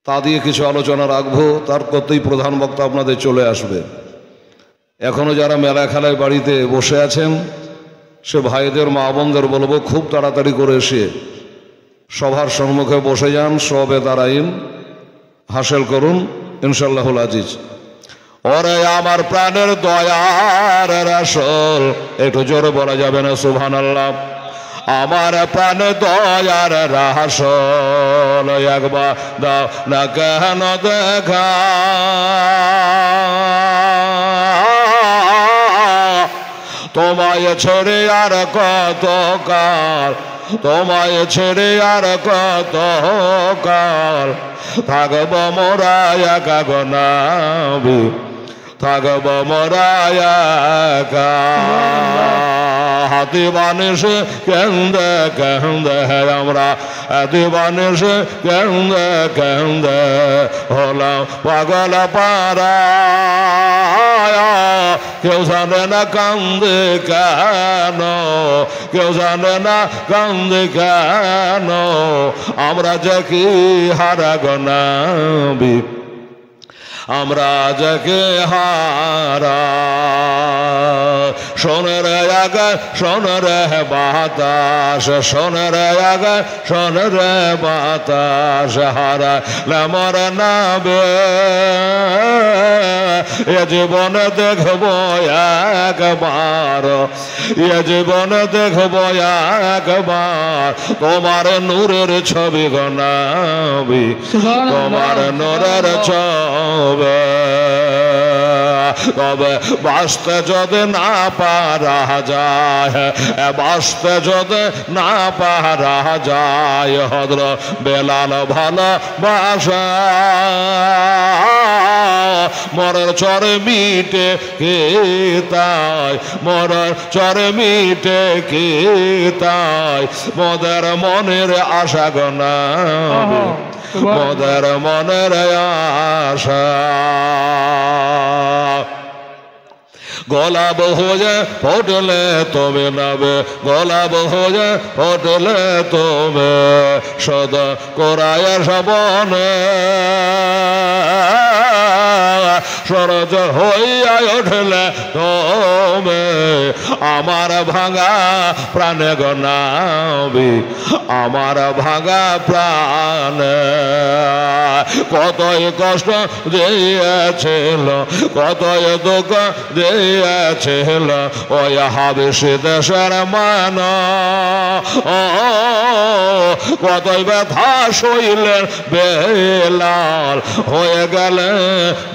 তা দিয়ে কিছু আলোচনা রাখবো, তার করতেই প্রধান বক্তা আপনাদের চলে আসবে। এখনও যারা মেলা খেলায় বাড়িতে বসে আছেন সে ভাইদের মা বোনদের বলবো খুব তাড়াতাড়ি করে এসে সভার সম্মুখে বসে যান, সবে দাঁড়াইন হাসিল করুন ইনশাল্লাহুল আজিজ। ওরে আমার প্রাণের দয়ার রাসূল, একটু জোরে বলা যাবে না সুবহানাল্লাহ? আমার প্রাণের দয়ার রাসূল, একবার দাও না কেন দেখা, তোমায় ছেড়ে আর কত কাল, তোমায় ছেড়ে আর কত কাল থাকব মোরা একা গো নবী, থাকব মোরা একা। হাতি বানিসে কেন্দে কেন্দে আমরা, হাতি বানিসে কেন্দে কেন্দে হলাম পাগল পারা, কেউ জানে না কান্দে কেন, কেউ জানে না কান্দে কেন, আমরা যে কি হারা গো নবী, আমরা যাকে হারা। সোনের আগে সোনের বাতাস, সোনের আগে সোনের বাতাস হারা মর নাবে, এ জীবন দেখব একবার, এ জীবন দেখব একবার তোমার নূরের ছবি গো নবী, তোমার নূরের ছবি। তবে বাঁচতে যদি না পারা যায়, বাঁচতে যদি না পারা যায়, হযরত বেলাল ভালোবাসা মরার চরে মিটে কে তাই, মরার চরে মিটে কে তাই, মোদের মনের আশা গো নবী, মোদের মনের আশা। গোলাপ হয়ে ফুটলে তুমি নবে, গোলাপ হয়ে ফুটলে তুমি সদা কোরায় শবনে, সরজ হইয়া উঠলে তুমি আমার ভাঙা প্রাণে গো নবী, আমার ভাঙা প্রাণে। কতই কষ্ট দিয়েছিল, কতই দুঃখ দিয়েছিল ওই হাবেশী দেশের মানুষ, কতই ব্যথা সইলেন বেলাল, হয়ে গেলেন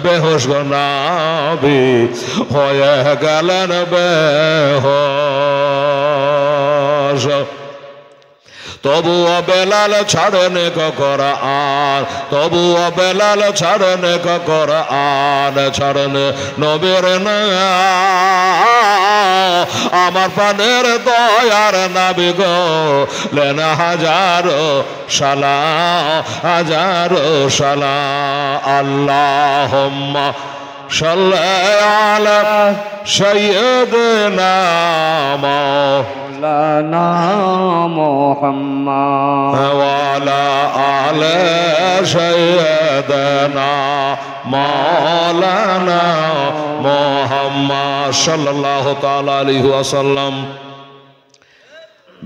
বেহুশ গো নবী, হয়ে গেলেন বেহুশ। তবুও বেলাল ছাড়েন কোরআন, তবুও বেলাল ছাড়েন কোরআন, ছাড়েন নবীর নাম। আমার প্রাণের দয়ার নবী গো লেন হাজারো সালাম, হাজারো সালাম। আল্লাহুম্মা সাল্লি আলা সাইয়্যিদিনা মাওলানা মুহাম্মদ ওয়া আলা আলি সাইয়্যিদিনা মাওলানা মুহাম্মদ সাল্লাল্লাহু তাআলা আলাইহি ওয়াসাল্লাম।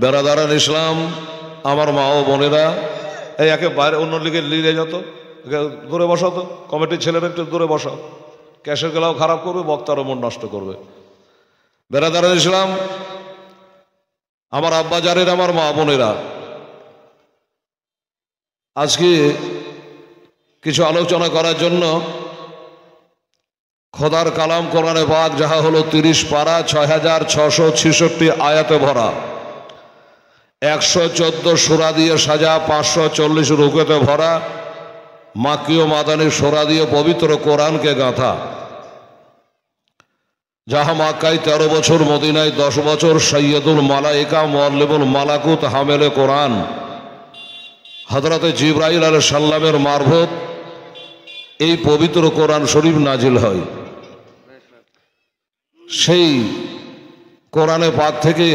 বেরাদারান ইসলাম, আমার মা ও বোনেরা, এই একে বাইরে অন্য লিগে লিয়ে যেত, দূরে বসাও তো, কমিটির ছেলেরা একটু দূরে বসাও, ক্যাশের গেলাও খারাপ করবে, বক্তারও মন নষ্ট করবে। বেরাদারান ইসলাম, আমার আব্বা জানের, আমার মা বোনেরা, আজকে কিছু আলোচনা করার জন্য খোদার কালাম কোরআনে পাক যাহা হলো 30 পারা 6666 আয়াতে ভরা, 114 সূরা দিয়ে সাজা, 540 রুকুতে ভরা, মাক্কি ও মাদানী সূরা দিয়ে পবিত্র কোরআনকে গাঁথা, যাহা মক্কায় 13 বছর, মদিনায় 10 বছর, সৈয়দুল মালাইকা মুআল্লিমুল মালাকুত হামেলে কোরআন হযরতে জিবরাইল আলাইহিস সালামের মারফত এই পবিত্র কোরআন শরীফ নাজিল হয়। সেই কোরআনে পাক থেকে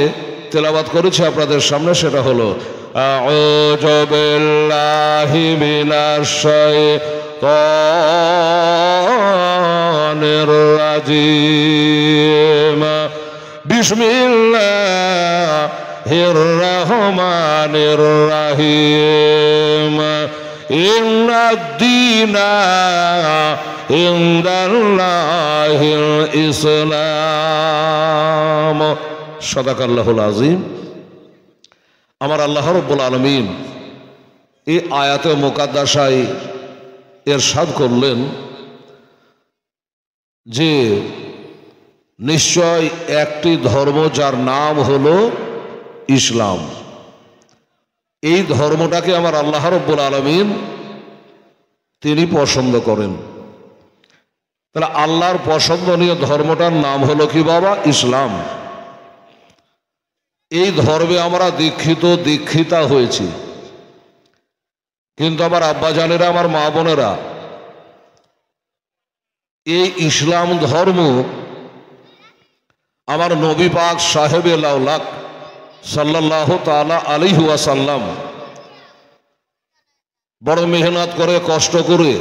তেলাওয়াত করেছে আপনাদের সামনে, সেটা হলো আউযু বিল্লাহি মিনাশ শাইতানির রাজিম। বিসমিল্লাহির রহমানির রহিম। ইন্নাদ-দীনা ইনদাল্লাহিল ইসলাম। সাদাকাল্লাহুল আযীম। আমার আল্লাহ রাব্বুল আলামিন এই আয়াতে মুকাদ্দাসায় ইরশাদ করলেন যে নিশ্চয় একটি ধর্ম যার নাম হলো ইসলাম। এই ধর্মটাকে আমার আল্লাহ রাব্বুল আলামিন তিনি পছন্দ করেন। তাহলে আল্লাহর পছন্দনীয় ধর্মটার নাম হলো কি বাবা? ইসলাম। এই ধর্মে আমরা দীক্ষিতা হয়েছি, কিন্তু আমার আব্বাজানেরা, আমার মা বোনেরা, এই ইসলাম ধর্ম আমার নবী পাক সাহেবে লাউলাক সাল্লাল্লাহু তাআলা আলাইহি ওয়াসাল্লাম বড় মেহনত করে, কষ্ট করে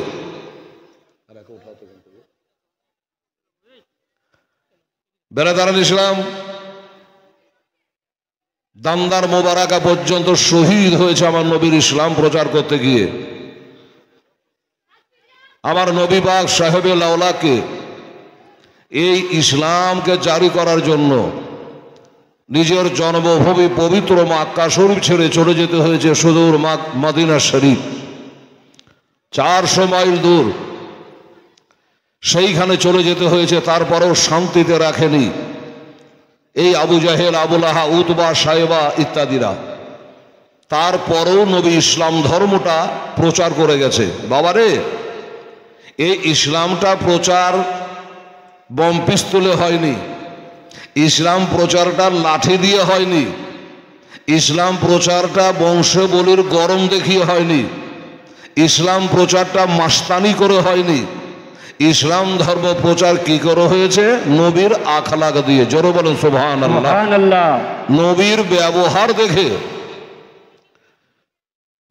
বেরাদারান ইসলাম দান্দার মোবারকা পর্যন্ত শহীদ হয়েছে আমার নবীর ইসলাম প্রচার করতে গিয়ে। আমার নবী পাক সাহেবে লাউলাকে এই ইসলামকে জারি করার জন্য নিজের জন্মভূমি পবিত্র মক্কা শরীফ ছেড়ে চলে যেতে হয়েছে সুদূর মদিনা শরীফ, 400 মাইল দূর। সেইখানে চলে যেতে হয়েছে, তারপরেও শান্তিতে রাখেনি এই আবু জাহেল, আবু লাহাব, উতবা, সাইবা ইত্যাদিরা। তারপরেও নবী ইসলাম ধর্মটা প্রচার করে গেছে। বাবারে, এই ইসলামটা প্রচার বম পিস্তলে হয়নি, ইসলাম প্রচারটা লাঠি দিয়ে হয়নি, ইসলাম প্রচারটা বংশবলির গরম দেখিয়ে হয়নি, ইসলাম প্রচারটা মাস্তানি করে হয়নি। ইসলাম ধর্ম প্রচার কি করে হয়েছে? নবীর আখলাক দিয়ে। জোরে বলেন সুবহানাল্লাহ। নবীর ব্যবহার দেখে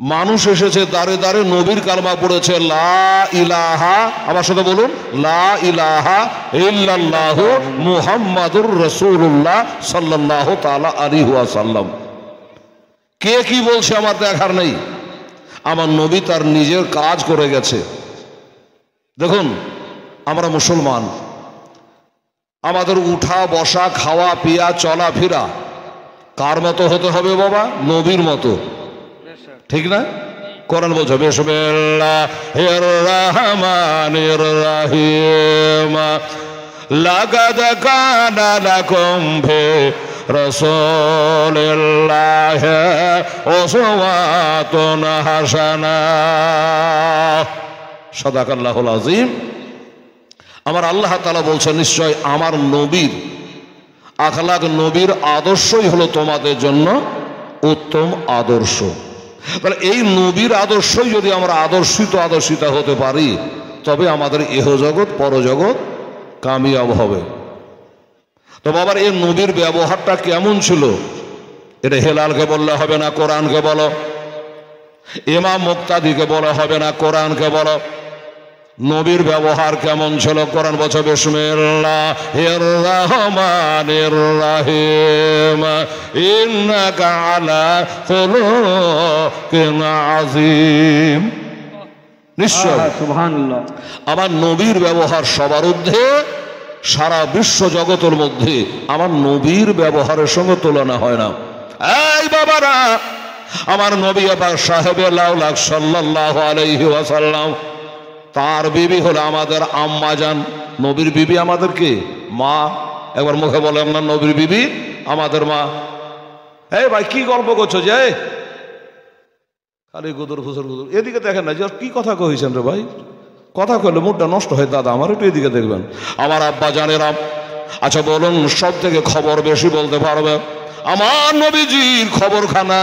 মানুষ এসেছে দাঁড়ে দাঁড়ে, নবীর কালমা পড়েছে লা ইলাহা, আমার সাথে বলুন, লা ইলাহা ইল্লাল্লাহু মুহাম্মাদুর রাসূলুল্লাহ সাল্লাল্লাহু তাআলা আলাইহি ওয়াসাল্লাম। কে কি বলছে আমার দেখার নেই, আমার নবী তার নিজের কাজ করে গেছে। দেখুন, আমরা মুসলমান, আমাদের উঠা বসা, খাওয়া পিয়া, চলাফেরা কার মতো হতে হবে বাবা? নবীর মতো, ঠিক না? কোরআন বলছে বিসমিল্লাহির রহমানির রহিম। লাকাদ কানা লাকুম ফি রাসূলিল্লাহি উসওয়াতুন হাসানাহ। সাদাকাল্লাহুল আযীম। আমার আল্লাহ তাআলা বলছেন নিশ্চয় আমার নবীর আখলাক, নবীর আদর্শই হলো তোমাদের জন্য উত্তম আদর্শ। তাহলে এই নবীর আদর্শই যদি আমরা আদর্শিতা হতে পারি, তবে আমাদের ইহজগৎ পরজগৎ কামিয়াব হবে। তো বাবার এই নবীর ব্যবহারটা কেমন ছিল? এটা হেলালকে বললে হবে না, কোরআনকে বলো। ইমাম মুক্তাদিকে বলা হবে না, কোরআনকে বলো। নবীর ব্যবহার কেমন ছিল? কোরআন বলছে বিসমিল্লাহির রহমানির রহিম। ইন্নাকা আলা খুলুকিন আযীম। নিশ্চয় সুবহানাল্লাহ, আমার নবীর ব্যবহার সবার ঊর্ধ্বে, সারা বিশ্ব জগতের মধ্যে আমার নবীর ব্যবহারের সঙ্গে তুলনা হয় না। এই বাবারা, আমার নবী পাক সাহেবে লাউলাক সাল্লাল্লাহু আলাইহি ওয়াসাল্লাম, তার বিবি হলো আমাদের আম্মা জান। নবীর বিবি আমাদের কি? মা। একবার মুখে বলেন না, নবীর বিবি আমাদের মা। এই ভাই, কি গল্প করছো যে খালি গুদুর ফুসুর গুদুর? এদিকে দেখেন না যে কি কথা কইছেন রে ভাই। কথা কইলে মুডটা নষ্ট হয় দাদা আমার, একটু এদিকে দেখবেন। আমার আব্বা জানেরা, আচ্ছা বলুন, সব থেকে খবর বেশি বলতে পারবে আমার নবীজির খবরখানা,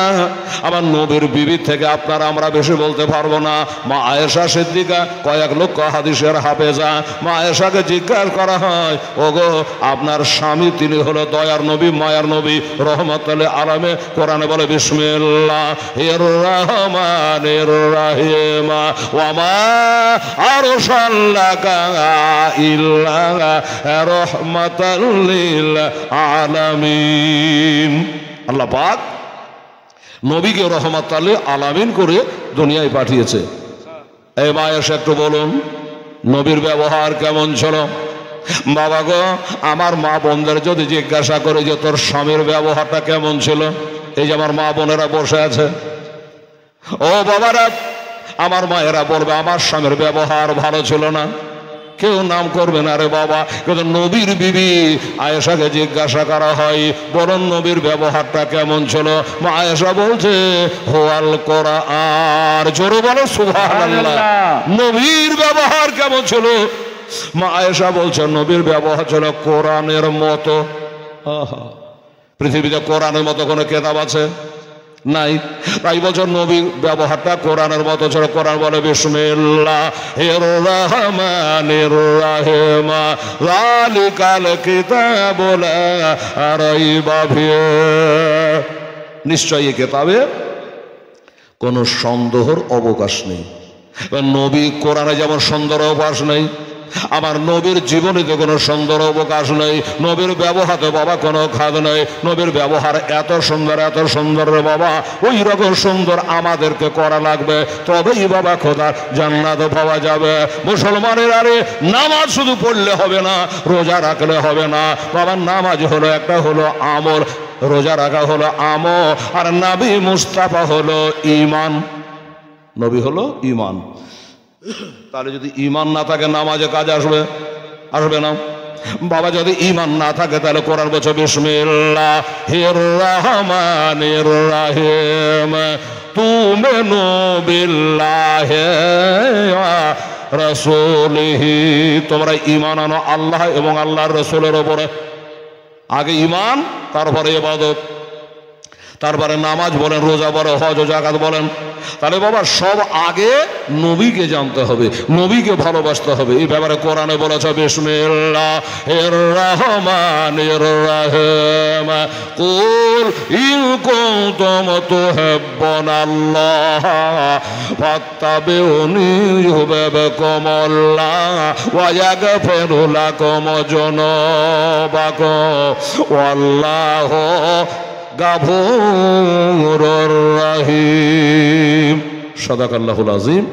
আমার নবীর বিবির থেকে আপনারা আমরা বেশি বলতে পারবো না। মা আয়েশা সিদ্দিকা কয়েক লক্ষ হাদিসের হাফেজা। মা আয়েশাকে জিজ্ঞাসা করা হয়, ওগো আপনার স্বামী তিনি হলো দয়ার নবী, মায়ার নবী, রহমাতুল আলামিন। কোরআনে বলে বিসমিল্লাহির রহমানির রহিম ওয়া মা আরসালনাকা ইল্লা রাহমাতাল লিল আলামিন। আল্লাহ পাক নবীকে রহমাতুল লিল আলামিন করে দুনিয়ায় পাঠিয়েছে। এই মা এসে একটু বলুন নবীর ব্যবহার কেমন ছিল? বাবা গো, আমার মা বোনদের যদি জিজ্ঞাসা করে যে তোর স্বামীর ব্যবহারটা কেমন ছিল, এই যে আমার মা বোনেরা বসে আছে, ও বাবারা, আমার মায়েরা বলবে আমার স্বামীর ব্যবহার ভালো ছিল না। কেউ নাম করবে না রে বাবা, কিন্তু নবীর বিবি আয়েশাকে জিজ্ঞাসা করা হয়, বরং নবীর ব্যবহারটা কেমন ছিল? মা আয়েশা বলছে হোয়াল কোরআন। জোরে বলো সুবহানাল্লাহ। নবীর ব্যবহার কেমন ছিল? মা আয়েশা বলছে নবীর ব্যবহার ছিল কোরআনের মতো। পৃথিবীতে কোরআনের মতো কোনো কেতাব আছে? নাই। তাই বছর নবীর ব্যবহারটা কোরআনের মতো ছিল। কোরআন বলে বিসমিল্লাহির রহমানির রহিম যালিকাল কিতাবু লা রাইবা ফিহি। নিশ্চয়ই এই কিতাবে কোনো সন্দেহের অবকাশ নেই। নবী কোরআনে যেমন সন্দেহের অবকাশ নেই, আমার নবীর জীবনীতে কোনো সুন্দর অবকাশ নেই। নবীর ব্যবহারে বাবা কোনো খাদ নেই। নবীর ব্যবহার এত সুন্দর রে বাবা, ওই রকম সুন্দর আমাদেরকে করা লাগবে, তবেই বাবা খোদার জান্নাত পাওয়া যাবে। মুসলমানের আরে নামাজ শুধু পড়লে হবে না, রোজা রাখলে হবে না বাবা। নামাজ হলো একটা হলো আমল, রোজা রাখা হলো আমল, আর নবী মুস্তাফা হলো ঈমান। নবী হলো ঈমান। তাহলে যদি ঈমান না থাকে নামাজে কাজ আসবে? আসবে না বাবা। যদি ঈমান না থাকে তাহলে কোরআন বলছে বিসমিল্লাহির রহমানির রহিম তুমিনু বিল্লাহি ওয়া রাসূলিহি। তোমরা ঈমান আনো আল্লাহ এবং আল্লাহর রাসূলের উপরে। আগে ঈমান, তারপরে ইবাদত, তারপরে নামাজ বলেন, রোজা বলেন, হজ ও যাকাত বলেন। তাহলে বাবা সব আগে নবীকে জানতে হবে, নবীকে ভালোবাসতে হবে। এই ব্যাপারে কোরআনে বলেছে বিসমিল্লাহির রহমানির রহিম কুল ইন কুনতুম তুহিব্বুনাল্লাহ ফাত্তাবিউনি ইউহিব্বুকুমুল্লাহ ওয়া ইয়াগফির লাকুম যুনুবাকুম ওয়াল্লাহু গাফুরুর রহিম। সাদাকাল্লাহুল আযীম।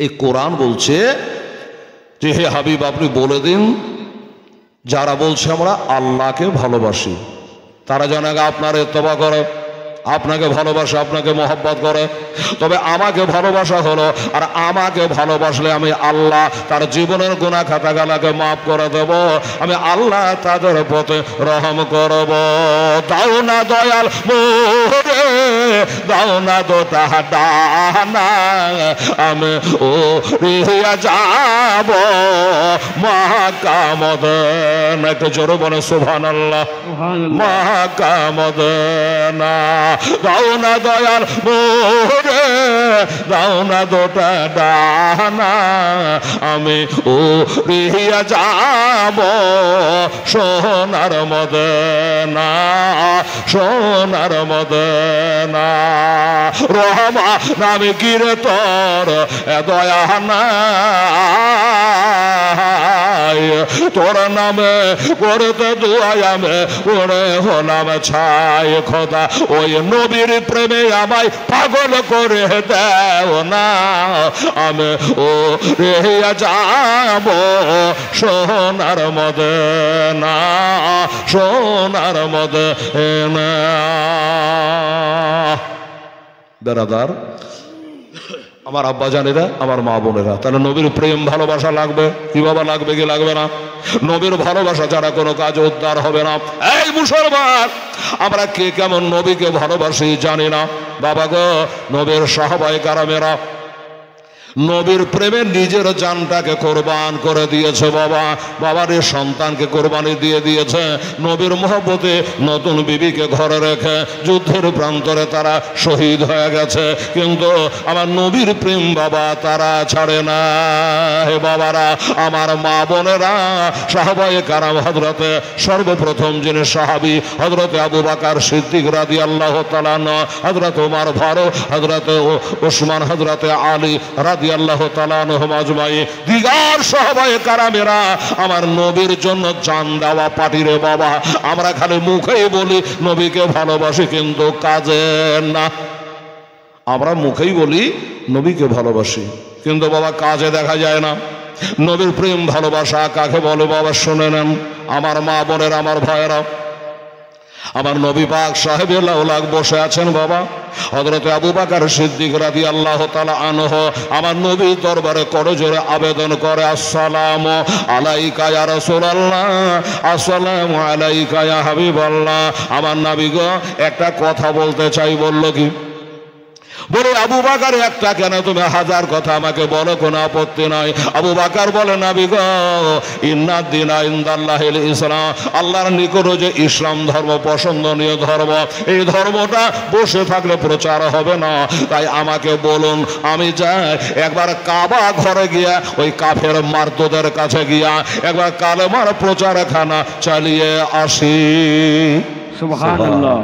এই কোরআন বলছে যে হে হাবিব আপনি বলে দিন, যারা বলছে আমরা আল্লাহকে ভালোবাসি, তারা যেন আপনার ইত্তেবা করে, আপনাকে ভালোবাসে, আপনাকে মহব্বত করে। তবে আমাকে ভালোবাসা হলো, আর আমাকে ভালোবাসলে আমি আল্লাহ তার জীবনের গুনাহ খাতাগুলোকে মাফ করে দেব। আমি আল্লাহ তাদের প্রতি রহম করব। দাও না দয়াল মোরে, দাও না দোটা ডানা, আমি ও রিয়া যাব মহাকামদনা। একটু জোরে বলে সুবহানাল্লাহ। মহাকামদনা। দাও না দয়াল মোরে, দাও না দোটা ডানা, আমি ও রিয়া যাব সোনার মদনা, সোনার মদনা। রহমা নামে কিরে তোর দয়া নাই, তোর নামে করতে দুয়ায়ামে ওরে হলাম ছাই। খোদা ওই নবীর প্রেমে আমায় পাগল করে দেও না, আমি ও রে যাব সোনার মদনা, সোনার মদনা। বেরাদার, আমার আব্বা জানেরা, আমার মা বোনেরা, তাহলে নবীর প্রেম ভালোবাসা লাগবে কি বাবা? লাগবে কি লাগবে না? নবীর ভালোবাসা ছাড়া কোনো কাজ উদ্ধার হবে না। এই মুসলমান, আমরা কে কেমন নবীকে ভালোবাসি জানি না বাবা গো। নবীর সাহাবায়ে কেরামেরা নবীর প্রেমে নিজের জানটাকে কোরবান করে দিয়েছে বাবা। বাবার এই সন্তানকে কোরবানি দিয়ে দিয়েছে। নবীর মহব্বতে নতুন বিবিকে ঘরে রেখে যুদ্ধের প্রান্তরে তারা শহীদ হয়ে গেছে। কিন্তু আমার নবীর প্রেম বাবা তারা ছাড়ে না। হে বাবারা, আমার মা বোনেরা, সাহাবায়ে কারাম হযরতে সর্বপ্রথম যিনি সাহাবী হযরতে আবু বকর সিদ্দিক রাদিয়াল্লাহু তাআলা আনহু, হযরতে ওমর ফারুক, হযরতে ওসমান, হযরতে আলী রাদিয়াল্লাহু তাআলা আনহুম আজমাইন, দিগার সাহাবায়ে কারামেরা আমার নবীর জন্য জান দেওয়া পার্টি রে বাবা। আমরা খালি মুখেই বলি নবীকে ভালোবাসি, কিন্তু কাজে না। আমরা মুখেই বলি নবীকে ভালোবাসি, কিন্তু বাবা কাজে দেখা যায় না। নবীর প্রেম ভালোবাসা কাকে বলে বাবা শুনে নেন। আমার মা বোনের, আমার ভাইয়েরা, আমার নবী পাক সাহেবে লাউলাক বসে আছেন বাবা। হযরতে আবু বকর সিদ্দিক রাদিয়াল্লাহু তাআলা আনহু আমার নবীর দরবারে করজোরে আবেদন করে, আসসালামু আলাইকা ইয়া রাসূলুল্লাহ, আসসালামু আলাইকা ইয়া হাবিবাল্লাহ। আমার নবী গো একটা কথা বলতে চাই। বলল কি? বলে আবু বকর একটা কেন, তুমি হাজার কথা আমাকে বলো, কোনো আপত্তি নাই। আবু বকর বলে, নবী গো, ইন্নাদ দীনা ইনদাল্লাহিল ইসলাম, আল্লাহর নিকট যে ইসলাম ধর্ম পছন্দনীয় ধর্ম, এই ধর্মটা বসে থাকলে প্রচার হবে না। তাই আমাকে বলুন, আমি যাই একবার কাবা ঘরে গিয়া ওই কাফের মারদুদের কাছে গিয়া একবার কালেমার প্রচারখানা চালিয়ে আসি। সুবহানাল্লাহ।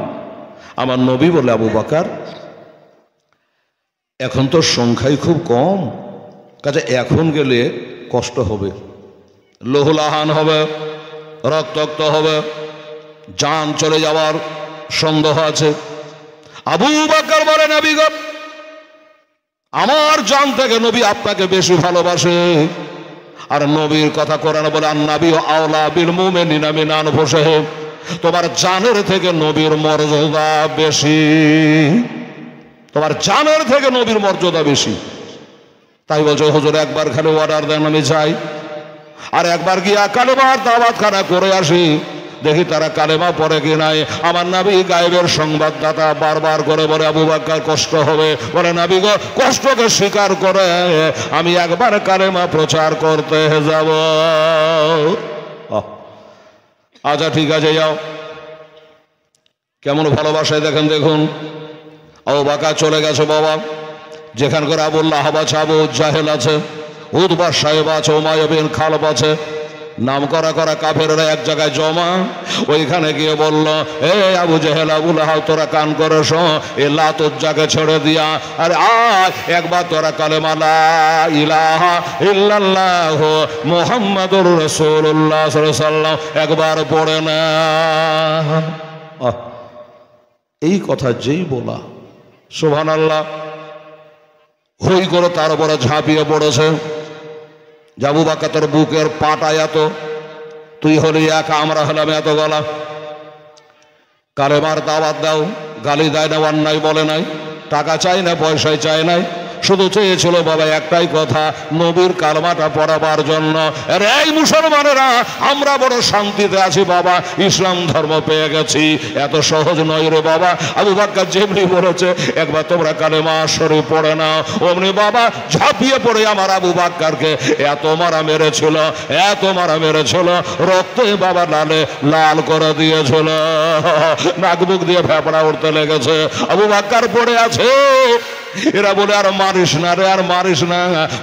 আমার নবী বলে, আবু বকর এখন তো সংখ্যাই খুব কম, কাজে এখন গেলে কষ্ট হবে, লহুলাহান হবে, রক্তাক্ত হবে, জান চলে যাওয়ার সন্দেহ আছে। আবু বকর বলে, নবী গো, আমার জান থেকে নবী আপনাকে বেশি ভালোবাসে। আর নবীর কথা কোরআনে বলে, আন-নবী আওলা বিল মুমিনিনা মিন আনফুসিহিম, তোমার জানের থেকে নবীর মর্যাদা বেশি, তোমার জানের থেকে নবীর মর্যাদা বেশি। তাই বলছে, হুজুর একবার খালি অর্ডার দেন, আমি যাই আর একবার গিয়া কালেমার দাওয়াতখানা করে আসি, দেখি তারা কালেমা পড়ে কি নাই। আমার নবী গায়েবের সংবাদদাতা বারবার করে বলে, আবু বকর কষ্ট হবে। বলে, নবী গো, কষ্টকে স্বীকার করে আমি একবার কালেমা প্রচার করতে যাব। আচ্ছা ঠিক আছে, যাও। কেমন ভালোবাসায় দেখেন, দেখুন। আবু বকর চলে গেছে বাবা, যেখানকার আবুল লাহাব আছে, আবু জাহেল আছে, উতবা সাহেব আছে, উমাইয়া বিন খালব আছে, নাম করা করা কাফেররা এক জায়গায় জমা। ওইখানে গিয়ে বলল, এ আবু জাহেল, আবু লাহাব, তোরা কান করে শো, এ লাত উজ্জাকে ছেড়ে দিয়া আরে আয় একবার তোরা কালেমা লা ইলাহা ইল্লাল্লাহ মুহাম্মাদুর রাসূলুল্লাহ সাল্লাল্লাহু আলাইহি ওয়াসাল্লাম একবার পড়ে না। এই কথা যেই বলা, সুবহানাল্লাহ, হই করে তার উপরে ঝাঁপিয়ে পড়েছে। আবু বকর, তোর বুকের পাটা এত, তুই হলি এক, আমরা হলাম এত গলা। কালেমার দাওয়াত দাও, গালি দেয় না, অন্যায় বলে নাই, টাকা চাই না, পয়সায় চাই নাই, শুধু চেয়েছিল বাবা একটাই কথা, নবীর কালেমাটা পড়াবার জন্য। আরে এই মুসলমানেরা, আমরা বড় শান্তিতে আছি বাবা, ইসলাম ধর্ম পেয়ে গেছি, এত সহজ নয় রে বাবা। আবু বকর যেমনি বলেছে একবার তোমরা কালেমা শরীফ পড়ে নাও, অমনি বাবা ঝাঁপিয়ে পড়ে আমার আবু বকরকে এত মারা মেরেছিল, এত মারা মেরেছিল, রক্তে বাবা লালে লাল করে দিয়েছিল, নাক বুক দিয়ে ফেপড়া উঠতে লেগেছে। আবু বকর পড়ে আছে। এরা বলে, আর মারিস না রে, আর মারিস না,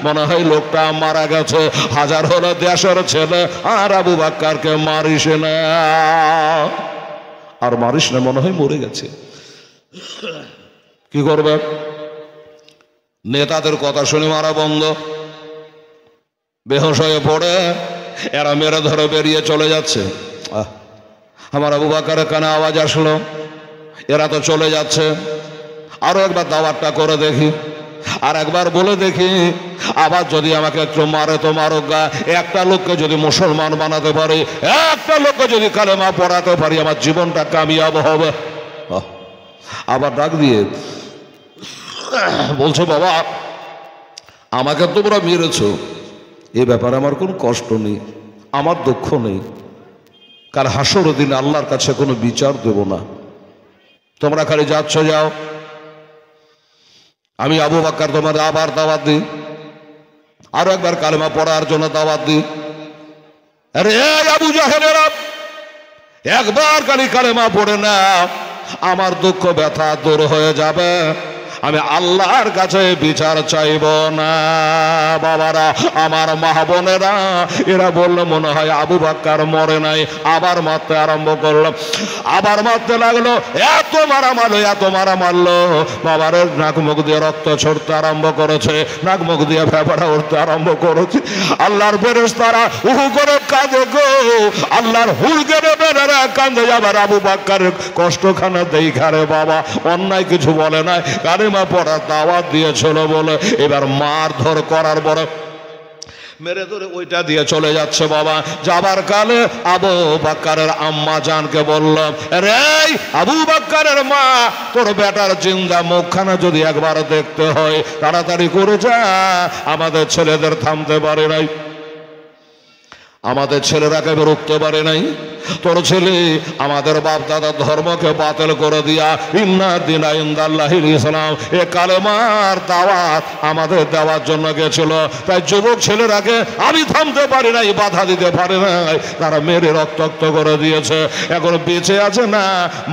মনে হয় লোকটা মারা গেছে, হাজার হলো দেশের ছেলে, আর আবু বকরকে মারিস না, আর মারিস না, মনে হয় মরে গেছে। কি করবে? নেতাদের কথা শুনে মারা বন্ধ, বেহুশ হয়ে পড়ে এরা মেরে ধরে বেরিয়ে চলে যাচ্ছে। আমার আবু বকরের কানে আওয়াজ আসলো, এরা তো চলে যাচ্ছে, আরো একবার দাওয়াতটা করে দেখি, আর একবার বলে দেখি, আবার যদি আমাকে একটু মারে তো মারুক গা, একটা লোককে যদি মুসলমান বানাতে পারি, একটা লোককে যদি কালেমা পড়াতে পারি, আমার জীবনটা কামিয়াব হবে। আবার ডাক দিয়ে বলছো, বাবা আমাকে তোমরা মেরেছো, এ ব্যাপারে আমার কোনো কষ্ট নেই, আমার দুঃখ নেই, কাল হাসরের দিন আল্লাহর কাছে কোনো বিচার দেব না, তোমরা খালি যাচ্ছ যাও। আমি আবু বকর তোমার আবার দাওয়াত দিই, আরো একবার কালেমা পড়ার জন্য দাওয়াত দিই। আরে আবু জাহেলেরা, একবার খালি কালেমা পড়ে না, আমার দুঃখ ব্যথা দূর হয়ে যাবে, আমি আল্লাহর কাছে বিচার চাইব না। বাবারা, আমার মা বোনেরা, এরা বললো মনে হয় আবু বকর মরে নাই, আবার মারতে আরম্ভ করলো, আবার মারতে লাগলো, এত মারা মারলো, এত মারা মারলো, বাবার নাক মুখ দিয়ে রক্ত ছড়তে আরম্ভ করেছে, নাক মুখ দিয়ে ফেফড়া উঠতে আরম্ভ করেছে। আল্লাহর ফেরেশতারা উহু করে কাঁদে গো, আল্লাহর হুলকে বেড়ারা কাঁদে। আবার আবু বকরের কষ্টখানা দেখারে বাবা অন্যায় কিছু বলে নাই, কালেমা পড়ার দাওয়াত দিয়েছিল বলে এবার মারধর করার পরে মেরে ধরে ওইটা দিয়ে চলে যাচ্ছে। বাবা যাবার কালে আবু বকরের আম্মা জানকে বলল, রে আবু বকরের মা, তোর বেটার জিন্দা মুখখানা যদি একবার দেখতে হয় তাড়াতাড়ি করে যা, আমাদের ছেলেদের থামতে পারে নাই, আমাদের ছেলেরা কেউ রুখতে পারে নাই, তোর ছেলে আমাদের বাপ দাদার ধর্মকে বাতিল করে দিয়া ইন্না দিনা ইনদাল্লাহিল ইসলাম এ কালেমার দাওয়াত আমাদের দেওয়ার জন্য গেছিল। তাই যুবক ছেলেরাকে আমি থামতে পারি নাই, বাধা দিতে পারি নাই, তারা মেরে রক্তাক্ত করে দিয়েছে। এখন বেঁচে আছে না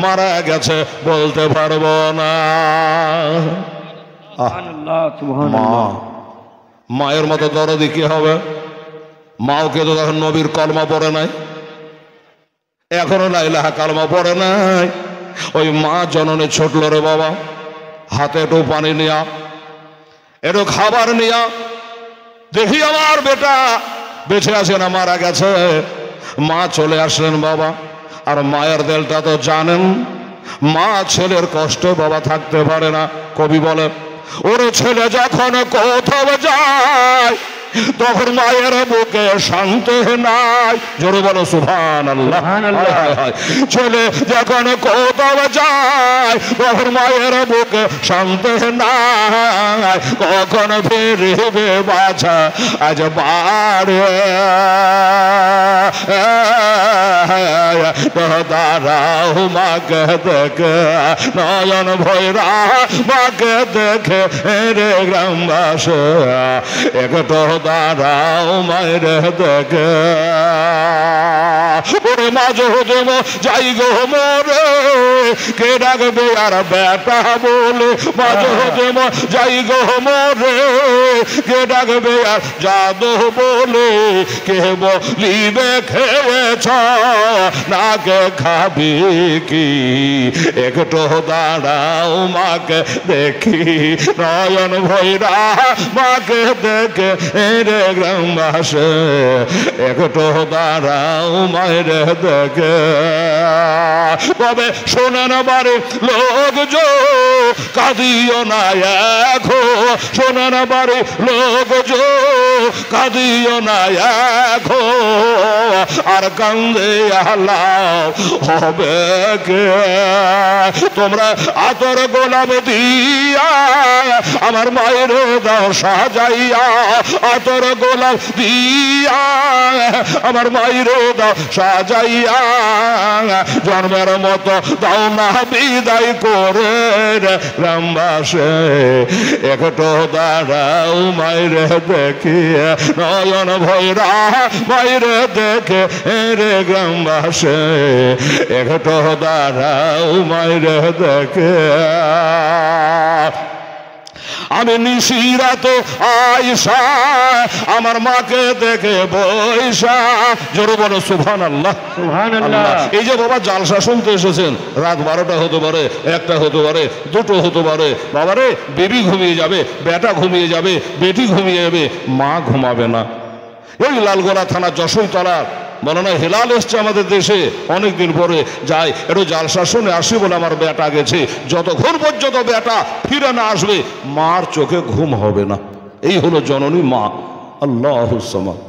মারা গেছে বলতে পারবো না। মায়ের মতো দরদি কি হবে? মাও কিন্তু তখন নবীর কলমা পড়ে নাই, এখনো লা ইলাহা কালমা পড়ে নাই। ওই মা জননে ছুটল রে বাবা, হাতে একটু পানি নিয়া, একটু খাবার নিয়া, দেখি আমার বেটা বেঁচে আছে না মারা গেছে। মা চলে আসলেন বাবা, আর মায়ের দিলটা তো জানেন, মা ছেলের কষ্টে বাবা থাকতে পারে না। কবি বলে, ওরে ছেলে যখন কোথাও যায় তখন মায়ের বুকে শান্তি নাই। জোরে বলো সুবহানাল্লাহ। ছেলে যখন কোথাও যায় তখন মায়ের বুকে শান্তি নাই, কখন ফিরবে বাছা আজ বাড়ে, দাঁড়াও মাকে দেখে নয়ন ভৈরা, মাকে দেখে রে গ্রামবাসী একটু দাঁড়াও মায়ের দেখে। ওরে মাঝে হতে যাই গো মরে, কে ডাকবে আর বেটা বলে, মাঝে হতে যাই গো মরে, কে ডাকবে আর যাদু বলে, কে বলিবে খেয়েছ না কে খাবি কি, একটু দাঁড়াও মাকে দেখি নয়ন ভৈরা, মাকে দেখে রে গ্রামবাসী একটু দাঁড়াও মায়ের দেখে। তবে শোনেন বারে লোক জো কাঁদিও না এখন, শোনেন বারে লোক জো কাঁদিও না এখন, আর কান্দে আল্লাহ হবে কে। তোমরা আতর গোলাপ দিয়া আমার মায়ের দাও সাজাইয়া, আতর গোলাপ দিয়া আমার মায়ের দাও সাজাইয়া, জন্মের মতো দাও না বিদায় করে গ্রামবাসী একটু দাঁড়াও মায়ের দেখি নয়ন ভৈরা, মায়ের দেখে রে গ্রামবাসী একটু দাঁড়াও মায়ের দেখে। আমি নিশিরাতে আয়সা আমার মাকে দেখে বৈশা। জোরে বলো সুবহানাল্লাহ। সুবহানাল্লাহ। এই যে বাবা জালসা শুনতে এসেছেন, রাত 12টা হতে পারে, 1টা হতে পারে, 2টো হতে পারে, বাবারে বেবি ঘুমিয়ে যাবে, বেটা ঘুমিয়ে যাবে, বেটি ঘুমিয়ে যাবে, মা ঘুমাবে না। এই লালগোলা থানা যশোরতলার বলে না হেলাল এসছে আমাদের দেশে, অনেকদিন পরে যাই একটু জালসা শুনে আসি বলে আমার বেটা গেছে, যতক্ষণ পর্যন্ত বেটা ফিরে না আসবে মার চোখে ঘুম হবে না। এই হলো জননী মা। আল্লাহুস সামাদ।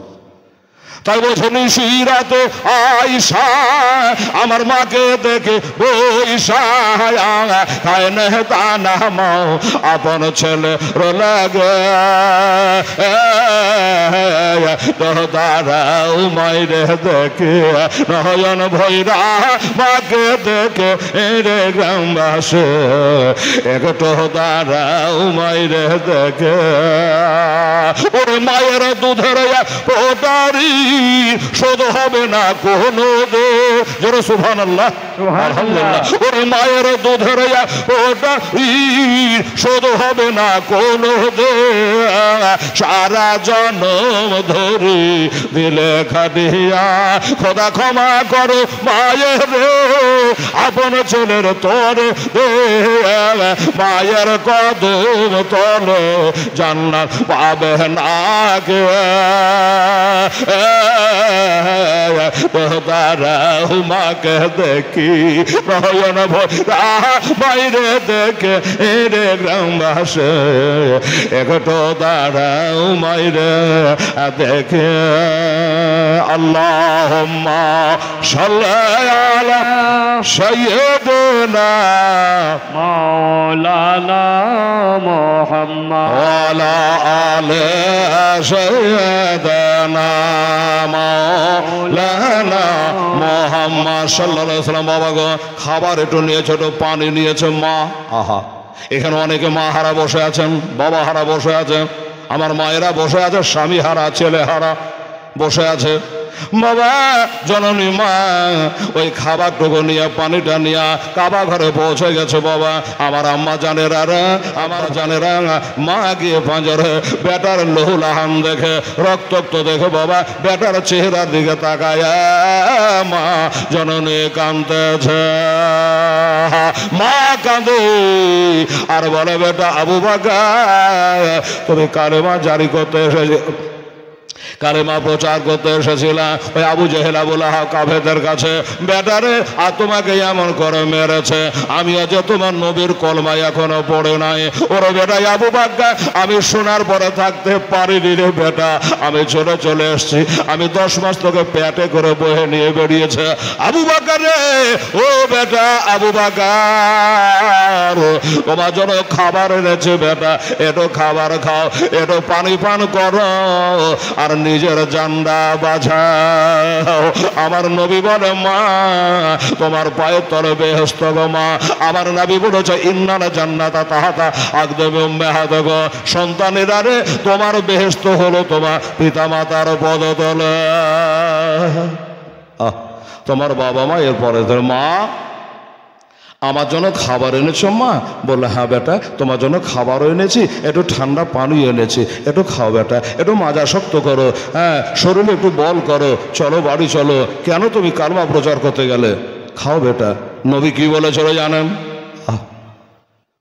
তাই বলছে নিশিরাতে আয়সা আমার মাকে দেখে বৈশা, খায় না দানা মাও আপন ছেলে লাগে, দাঁড়াও মায়ের দেখে নয়ন ভৈরা, মাকে দেখে রে গ্রামবাসী একটু দাঁড়াও মায়ের দেখে। ওরে মায়ের মায়ের দুধের পোটারি শোধ হবে না কোনো জোরে সুবহানাল্লাহ আলহামদুলিল্লাহ। ওরে মায়ের দুধের পোটারি শোধ হবে না কোনো সারা জনম ধরে দিলে খাটিয়া খোদা ক্ষমা করো মায়ের আপন ছেলের তোরে মায়ের কদম তলে জান্নাত পাবে না কে তারা মাকে দেখি নয়ন ভরা বাইরে দেখে রে গ্রামবাসে একটু দাঁড়াও মাইরে দেখে আল্লাহুম্মা সাল্লি আলা সাইয়্যিদিনা মাওলানা মুহাম্মদ ওয়ালা আলি সাইয়্যিদিনা মাওলানা মুহাম্মদ সাল্লাল্লাহু আলাইহি ওয়াসাল্লাম। বাবা গো খাবার একটু নিয়েছে, একটু পানি নিয়েছে মা। আহা, এখানে অনেকে মা হারা বসে আছেন, বাবা হারা বসে আছেন, আমার মায়েরা বসে আছে, স্বামী হারা ছেলে হারা বসে আছে। বাবা জননী মা ওই খাবারটুকু নিয়ে পানিটা নিয়ে কাবা ঘরে পৌঁছে গেছে। বাবা আমার আম্মা জানেরা আমার জানেরা মা গিয়ে পাঁজরে বেটার লহুলাহান দেখে রক্তাক্ত দেখে বাবা বেটার চেহারার দিকে তাকায় মা জননী কাঁদতেছে, মা কাঁদে আর বলে বেটা আবু বকর তুমি কালেমা জারি করতে এসেছে, কালেমা প্রচার করতে এসেছিলাম ওই আবু জেহেল আবু লাহাব কাফেরদের কাছে। বেটারে আর তোমাকে এমন করে মেরেছে, আমি আজ তোমার নবীর কলমা এখনো পড়ে নাই। ওরে বেটা আবু বকর আমি শোনার পরে থাকতে পারিনি রে বেটা, আমি চলে এসছি, আমি 10 মাস তোকে পেটে করে বহে নিয়ে বেরিয়েছে। আবু বকর রে ও বেটা আবু বকর তোমার জন্য খাবার এনেছে বেটা, একটু খাবার খাও, একটু পানি পান করো আর নিজের জানটা বাঁচাও। আমার নবী বলে মা তোমার পায়ের তলে বেহেশত গো মা। আমার নবী বলেছে ইন্নাল জান্নাতা তাহাতা আকদামি উম্মাহাত গো, সন্তানেরা রে তোমার বেহেশত হলো তোমার পিতা মাতার পদতলে। তোমার বাবা মা এরপরে মা আমার জন্য খাবার এনেছো মা? বললে হ্যাঁ বেটা তোমার জন্য খাবারও এনেছি, একটু ঠান্ডা পানি এনেছি, একটু খাও বেটা, একটু মাজা শক্ত করো, হ্যাঁ শরীরে একটু বল করো, চলো বাড়ি চলো। কেন তুমি কালমা প্রচার করতে গেলে? খাও বেটা। নবী কি বলে চলে জানেন?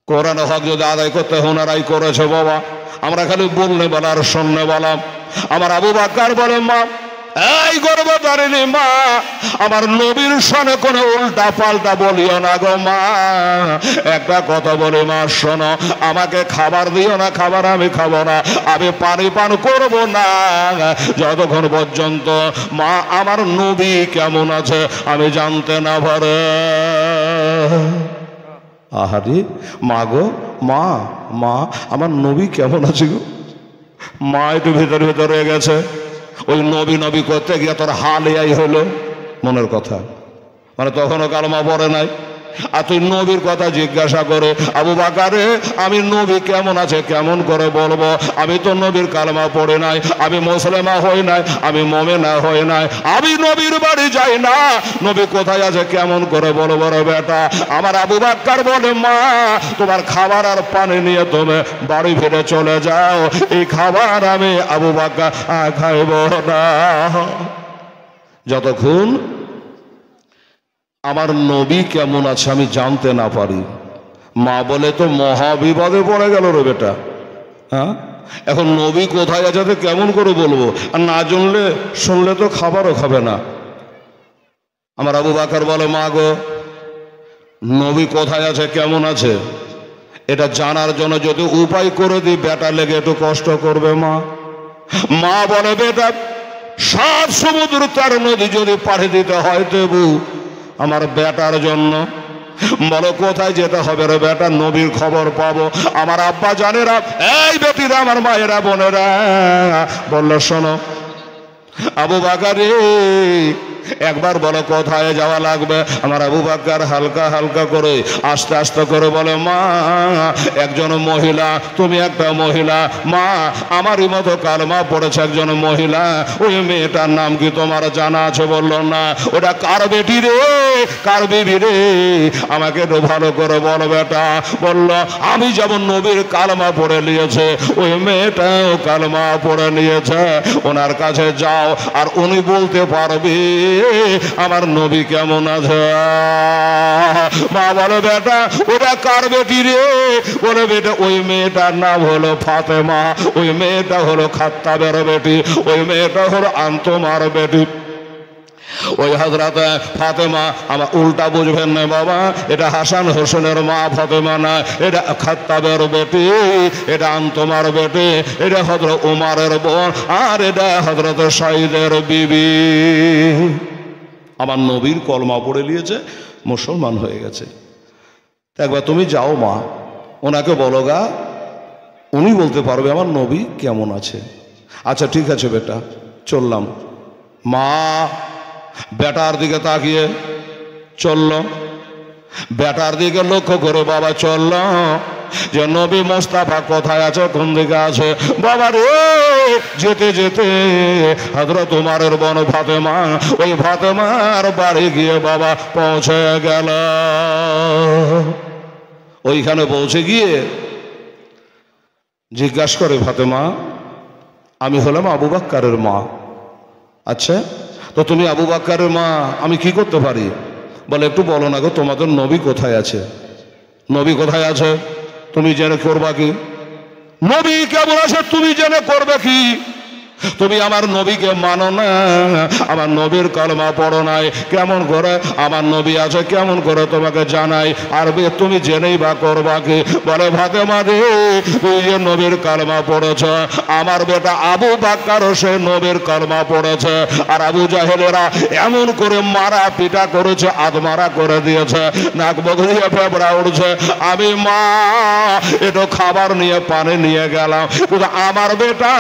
কোরআন হক যদি আদায় করতে ওনারাই করেছে বাবা, আমরা খালি বললে বলা আর শুনলে বলা। আমার আবু বকর বলে মা এই গর্ভধারিণী মা আমার নবীর সনে কোনো উল্টা পাল্টা বলিও না গো মা। একটা কথা বলি মা শোনো, আমাকে খাবার দিও না, খাবার আমি খাবো না, আমি পানি পান করব না যতক্ষণ পর্যন্ত মা আমার নবী কেমন আছে আমি জানতে না পারে। আহারে মা গো মা, মা আমার নবী কেমন আছে গো? মা একটু ভেতরে ভেতরে গেছে, ওই নবী নবী করতে গিয়ে তোর হাল এই হলো মনের কথা, মানে তখনও কালমা পড়ে নাই। আর তুই নবীর কথা জিজ্ঞাসা করে আবু বকরে আমি নবী কেমন আছে কেমন করে বলবো? আমি তো নবীর কালমা পড়ে নাই, আমি মুসলিমা হই নাই, আমি মুমিনা হই নাই, আমি নবীর বাড়ি যাই না, নবী কোথায় আছে কেমন করে বলবো রে বেটা? আমার আবু বকর বলে মা তোমার খাবার আর পানি নিয়ে তুমি বাড়ি ফিরে চলে যাও, এই খাবার আমি আবু বকর খাইব না যতক্ষণ আমার নবী কেমন আছে আমি জানতে না পারি। মা বলে তো মহাবিপদে পড়ে গেল রে বেটা। হ্যাঁ এখন নবী কোথায় আছে তো কেমন করে বলবো? আর না জানলে শুনলে তো খাবারও খাবে না। আমার আবু বকর বলে মা গো নবী কোথায় আছে কেমন আছে এটা জানার জন্য যদি উপায় করে দিই বেটা লেগে একটু কষ্ট করবে মা। মা বলে বেটা 7 সমুদ্র 4 নদী যদি পাড়ি দিতে হয় দেবু আমার বেটার জন্য। বলো কোথায় যেতে হবে রে বেটা? নবীর খবর পাবো। আমার আব্বা জানেরা এই বেটিরা আমার মায়েরা বোনেরা বললো শোনো আবু বকর একবার বলো কোথায় যাওয়া লাগবে? আমার আবু বকর হালকা হালকা করে আস্তে আস্তে করে বলে, মা একজন মহিলা, তুমি একটা মহিলা, মা আমারই মতো কালমা পড়েছে একজন মহিলা, ওই মেয়েটার নাম কি তোমার জানা আছে? বলল না। ওটা কার বেটি রে, কার বিবি রে? আমাকে একটু ভালো করে বলো বেটা। বলল, আমি যেমন নবীর কালমা পড়ে নিয়েছে, ওই মেয়েটাও কালমা পড়ে নিয়েছে। ওনার কাছে যাও, আর উনি বলতে পারবে আমার নবী কেমন আছে। মা বলে, বেটা ওটা কার বেটি রে? বলে, বেটা ওই মেয়েটার নাম হলো ফাতেমা, ওই মেয়েটা হলো খাত্তাবের বেটি, ওই মেয়েটা হলো আন্তমার বেটি। ওই হযরত ফাতেমা, আমার উল্টা বুঝবেন না বাবা, এটা হাসান হোসেনের মা ফাতেমা না, এটা খাত্তাবের বেটি, এটা আন্তমার বেটি, এটা হযরত উমারের বোন, আর এটা হযরত সাইদের বিবি। আমার নবীর কলমা পড়ে নিয়েছে, মুসলমান হয়ে গেছে। একবার তুমি যাও মা, ওনাকে বলো গা, উনি বলতে পারবে আমার নবী কেমন আছে। আচ্ছা ঠিক আছে বেটা, চললাম। মা বেটার দিকে তাকিয়ে চলল, বেটার দিকে লক্ষ্য করে বাবা চলল, যে নবী মোস্তাফা কোথায় আছে, কোন দিকে আছে। বাবা রে, যেতে যেতে হযরত উমারের বোন ফাতেমা, ওই ফাতেমার বাড়ি গিয়ে বাবা পৌঁছে গেল। ওইখানে পৌঁছে গিয়ে জিজ্ঞাসা করে ফাতেমা, আমি হলাম আবু বকরের মা। আচ্ছা, তো তুমি আবু বকরের মা, আমি কি করতে পারি? বলে, একটু বলো না গো, তোমাদের নবী কোথায় আছে? নবী কোথায় আছে তুমি জেনে করবা কি? নবী কেমন আছে তুমি জেনে করবে কি? তুমি আমার নবীকে মানো না, আমার নবীর কালমা পড়ো নাই, কেমন করে আমার নবী আছে কেমন করে তোমাকে জানাই, আর তুমি জেনেই বা করবা কি? বলে, ফাতেমা রে, তুই যে নবীর কালমা পড়েছ, আমার বেটা আবু বকর সে নবীর কালমা পড়েছে, আর আবু জাহেলেরা এমন করে মারা পিটা করেছে, আধমারা করে দিয়েছে, নাক বক দিয়ে ফেবড়া উঠছে। আমি মা একটু খাবার নিয়ে পানি নিয়ে গেলাম, কিন্তু আমার বেটা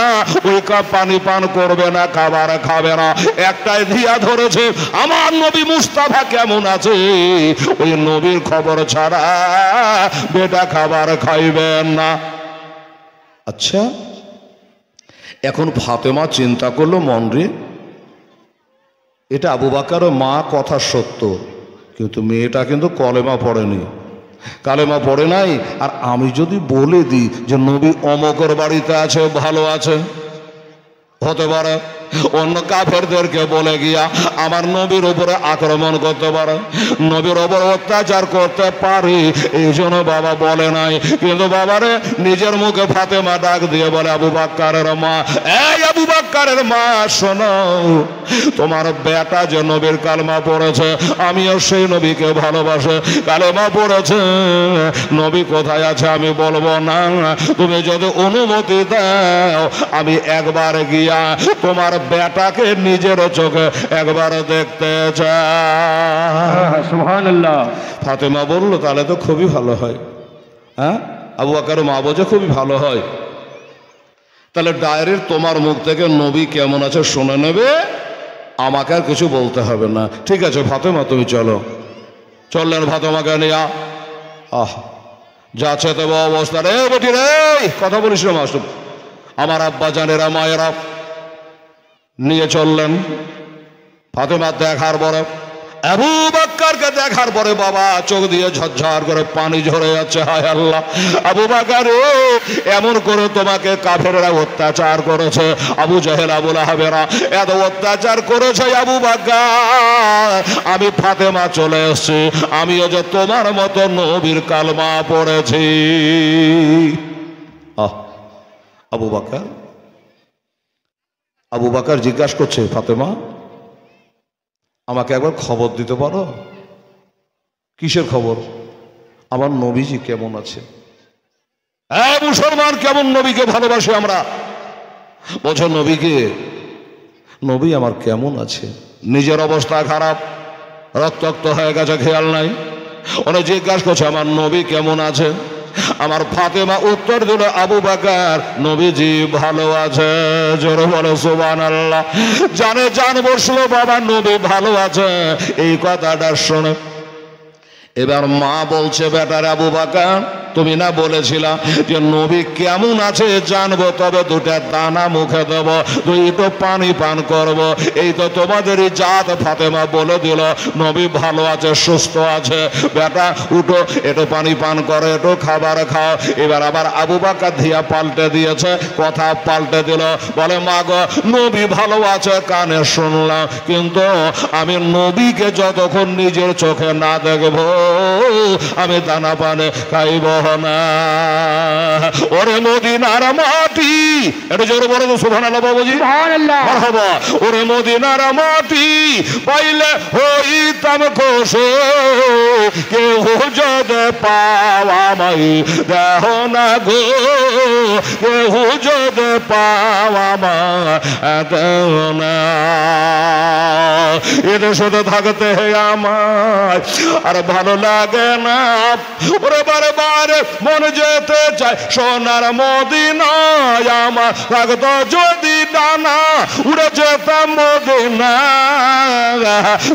ওই কাপ পানি পান করবে না, খাবার খাবে না, একটাই দিয়া ধরেছে আমার নবী মুস্তাফা কেমন আছে, ওই নবীর খবর ছাড়া বেটা খাবার খাইবেন না। আচ্ছা, এখন ফাতেমা চিন্তা করলো, মন রে, এটা আবু বকর মা কথা সত্য, কিন্তু মেয়েটা কিন্তু কলেমা পড়েনি, কালেমা পড়ে নাই। আর আমি যদি বলে দিই যে নবী অমকের বাড়িতে আছে, ভালো আছে, হতে পারে অন্য কাফেরদেরকে বলে গিয়া আমার নবীর উপরে আক্রমণ করতে পারে, নবীর উপর অত্যাচার করতে পারে, এই জন্য বাবা বলে নাই। কিন্তু বাবারে নিজের মুখে ফাতেমা ডাক দিয়ে বলে, আবু বকরের মা, এই আবু বকরের মা শোনো, তোমার বেটা যে নবীর কালমা পড়েছে, আমিও সেই নবীকে ভালোবাসে কালেমা পড়েছে, নবী কোথায় আছে আমি বলবো না, তুমি যদি অনুমতি দাও আমি একবার গিয়া তোমার বেটাকে নিজের চোখে একবার দেখতে চাই। সুবহানাল্লাহ। ফাতেমা বলল, তাহলে তো খুবই ভালো হয়। হ্যাঁ, আবু বকর মা বোঝে খুবই ভালো হয়, তাহলে ডাইরেক্ট তোমার মুখ থেকে নবী কেমন আছে শুনে নেবে, আমাকে আর কিছু বলতে হবে না। ঠিক আছে ফাতেমা, তুমি চলো। চললেন ফাতেমাকে নিয়া। যাচ্ছে তবে অবস্থা রে, বেটি রে, কথা বলিস না মাস্টার, আমার আব্বা জানেরা মায়েরা নিয়ে চললেন। ফাতেমা দেখার পরে, আবু বকরকে দেখার পরে বাবা চোখ দিয়ে ঝরঝর করে পানি ঝরে যাচ্ছে। হায় আল্লাহ, আবু বকর এমন করে তোমাকে কাফেররা অত্যাচার করেছে, আবু জাহেল আবু লাহাবেরা এত অত্যাচার করেছে আবু বকর, আমি ফাতেমা চলে এসেছি, আমিও যে তোমার মতো নবীর কালমা পড়েছি। আবু বকর জিজ্ঞাসা করছে, ফাতেমা আমাকে একবার খবর দিতে পারো? কিসের খবর? আমার নবীজি কেমন আছে। মুসলমান কেমন নবীকে ভালোবাসি আমরা, বলছো নবীকে, নবী আমার কেমন আছে, নিজের অবস্থা খারাপ, রক্তাক্ত হয়ে গেছে, খেয়াল নাই। ওরা জিজ্ঞাসা করছে আমার নবী কেমন আছে। আমার ফাতেমা উত্তর দিল, আবু বকর নবীজি ভালো আছে। জোরে বলো সুবহানাল্লাহ। জানে জান বসলো, বাবা নবী ভালো আছে। এই কথাটা শোনে এবার মা বলছে, বেটার আবু বকর তুমি না বলেছিলা যে নবী কেমন আছে জানবো, তবে দুটা দানা মুখে দেব, দুটো পানি পান করব। এই তো তোমাদেরই জাত। ফাতেমা বলে দিল নবী ভালো আছে, সুস্থ আছে। বেটা উঠো, একটু পানি পান করো, একটু খাবার খাও। এবার আবার আবু বকর ধিয়া পাল্টে দিয়েছে, কথা পাল্টে দিল, বলে মা গো নবী ভালো আছে কানে শুনলাম, কিন্তু আমি নবীকে যতক্ষণ নিজের চোখে না দেখবো আমি দানা পানে খাইব না। ওরে মদিনার মাটি, এটা জোরে বলো তো সুবহানাল্লাহ বাবুজি, সুবহানাল্লাহ মারহাবা। ওরে মদিনার মাটি পাইলে হইতাম খুশি, কেউ যদি পাওয়া মাই দেহ না গো, কেউ যদি পাওয়া মা দেহ না। এদের সাথে থাকতে আমার আর ভালো লাগে না। ওরে বারে বারে মন যেতে চায় সোনার মদিনায়, আমার থাকতো যদি ডানা উড়ে যেতাম মদিনা,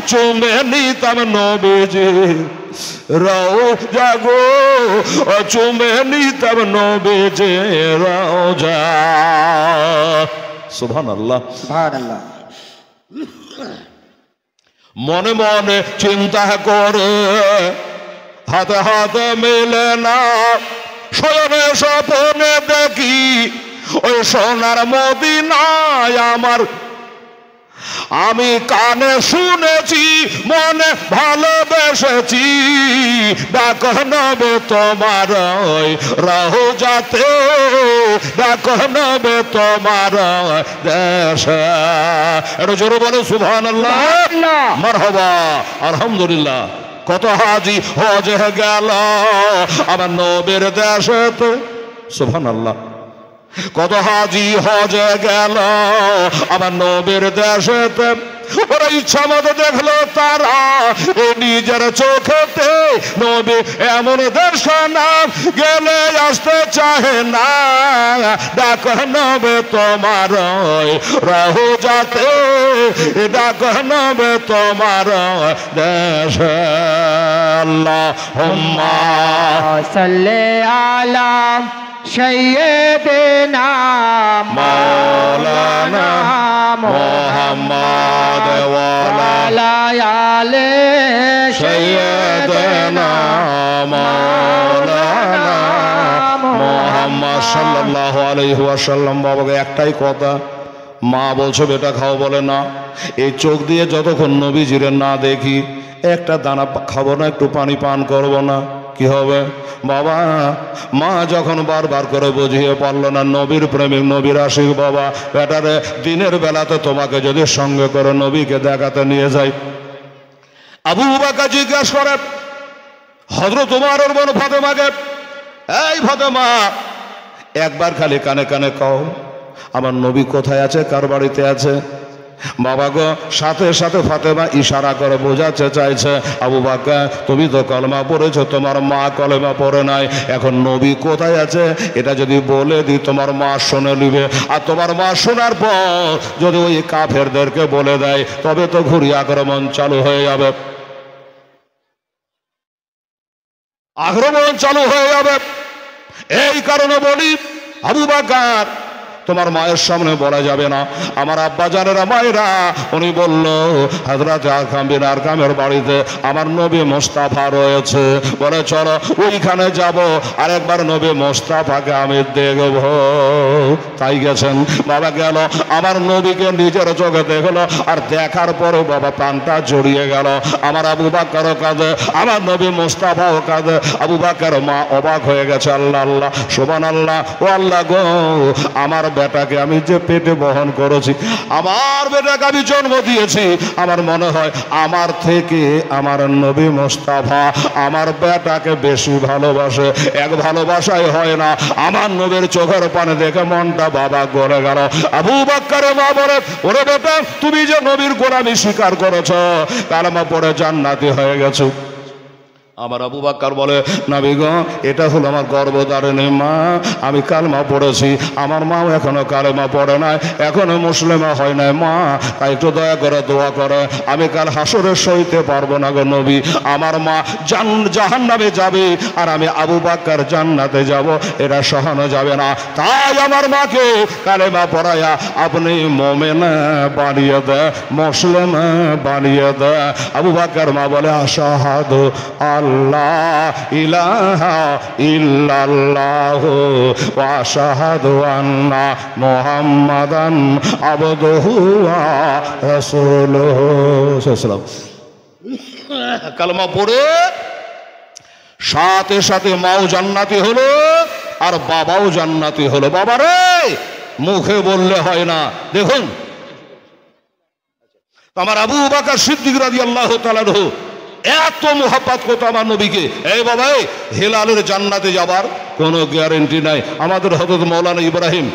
চুমে নিতাম নবীজি রওজা গো, চুমে নিতাম নবীজি রওজা। সুবহানাল্লাহ সুবহানাল্লাহ। মনে মনে চিন্তা করে হাতে হাতে মেলে না, শয়নে স্বপ্নে দেখি ওই সোনার মদিনায় আমার। আমি কানে শুনেছি, মনে ভালোবেসেছি, ডাক নবে তোমার রওজাতে, ডাক নবে তোমার দেশে। একটু জোরে বলো সুবহানাল্লাহ মারহাবা আলহামদুলিল্লাহ। কত হাজি হজে গেল আমার নবীর দেশেতে, সুবহানাল্লাহ। কত হাজি হজে গেল আমার নবীর দেশেতে, ওরা ইচ্ছা মতো দেখলো তারা নিজের চোখেতে নবী এমন দর্শনাম গেলে আসতে চাহে না, ডাক নবে তোমার রওজাতে, ডাক নবে তোমার দেশে। আল্লাহুম্মা সাল্লি আলা সাইয়্যিদিনা মাওলানা মুহাম্মদ ওয়া আলা আলি সাইয়্যিদিনা মাওলানা মুহাম্মদ সাল্লাল্লাহু আলাইহি ওয়াসাল্লাম। বাবাকে একটাই কথা, মা বলছো বেটা খাও, বলে না। এই চোখ দিয়ে যতক্ষণ নবীজিরে না দেখি একটা দানা খাবো না, একটু পানি পান করবো না, কি হবে বাবা? মা যখন বারবার করে বুঝিয়ে পারলো না, নবীর প্রেমিক নবীর আশিক বাবা, বেটারে দিনের বেলাতে তোমাকে যদি সঙ্গে করে নবীকে দেখাতে নিয়ে যাই। আবু বকর জিজ্ঞাসা করে হযরত ওমরের বোন ফাতেমাকে, এই ফাতেমা একবার খালি কানে কানে কও আমার নবী কোথায় আছে, কার বাড়িতে আছে? বাবা গো, সাথে সাথে ফাতেমা ইশারা করে বোঝাতে চাইছে, আবু বকর তুমি তো কলমা পড়েছো, তোমার মা কলমা পড়ে নাই, এখন নবী কোথায় আছে এটা যদি বলে দিই তোমার মা শুনে নিবে, আর তোমার মা শোনার পর যদি ওই কাফেরদেরকে বলে দেয় তবে তো ঘুরি আক্রমণ চালু হয়ে যাবে, আক্রমণ চালু হয়ে যাবে। এই কারণে বলি আবু বকর তোমার মায়ের সামনে বলা যাবে না। আমার আব্বা জানেরা মায়েরা উনি বলল হযরত আরকাম বিন আরকামের বাড়িতে আমার নবী মোস্তাফা রয়েছে, বলে চলো ওইখানে যাব, আরেকবার নবী মোস্তাফাকে আমি দেখব। তাই গেছেন বাবা, গেল আমার নবীকে নিজের চোখে দেখলো, আর দেখার পরে বাবা প্রাণটা জড়িয়ে গেল। আমার আবু বকরও কাঁদে, আমার নবী মোস্তাফাও কাঁদে। আবু বকর মা অবাক হয়ে গেছে, আল্লাহ আল্লাহ সুবহানাল্লাহ, ও আল্লাহ গো, আমার বেটাকে আমি যে পেটে বহন করেছি, আমার বেটাকে আমি জন্ম দিয়েছি, আমার মনে হয় আমার থেকে আমার নবী মোস্তাফা আমার বেটাকে বেশি ভালোবাসে। এক ভালোবাসাই হয় না, আমার নবীর চোখের পানে দেখে মনটা বাবা গলে গেল। আবু বকরের মা বলে, ওরে বেটা তুমি যে নবীর গোলামি স্বীকার করেছ, কালেমা পড়ে জান্নাতি হয়ে গেছো, আমার আবু বাক্কার বলে, নবী গো, এটা হলো আমার গর্ভধারিণী মা, আমি কালেমা পড়েছি, আমার মাও এখনো কালেমা পড়ে নাই, এখনো মুসলিমা হয় নাই মা, তাই একটু দয়া করে দোয়া করে, আমি কাল হাসরে সইতে পারবো না গো নবী, আমার মা জাহান্নামে যাবে আর আমি আবু বাক্কার জান্নাতে যাব, এটা সহানো যাবে না, তাই আমার মাকে কালেমা পড়ায়া আপনি মোমেন বানিয়ে দেয়, মুসলিম বানিয়ে দেয়। আবু বাক্কার মা বলে, আশহাদু আল্লাহ ইলাহা ইল্লাল্লাহু ওয়া আশহাদু আন্না মুহাম্মাদান আবদুহু ওয়া রাসূলুহু। কালেমা পড়ে সাথে সাথে মাও জান্নাতি হলো আর বাবাও জান্নাতি হলো। বাবারে মুখে বললে হয় না। দেখুন আমার আবু বকর সিদ্দিক রাদিয়াল্লাহু তাআলা আনহু এত মোহাব্বত করতো আমার নবীকে। এই বাবা, হেলালের জান্নাতে যাবার কোনো গ্যারেন্টি নাই। আমাদের হযরত মাওলানা ইব্রাহিম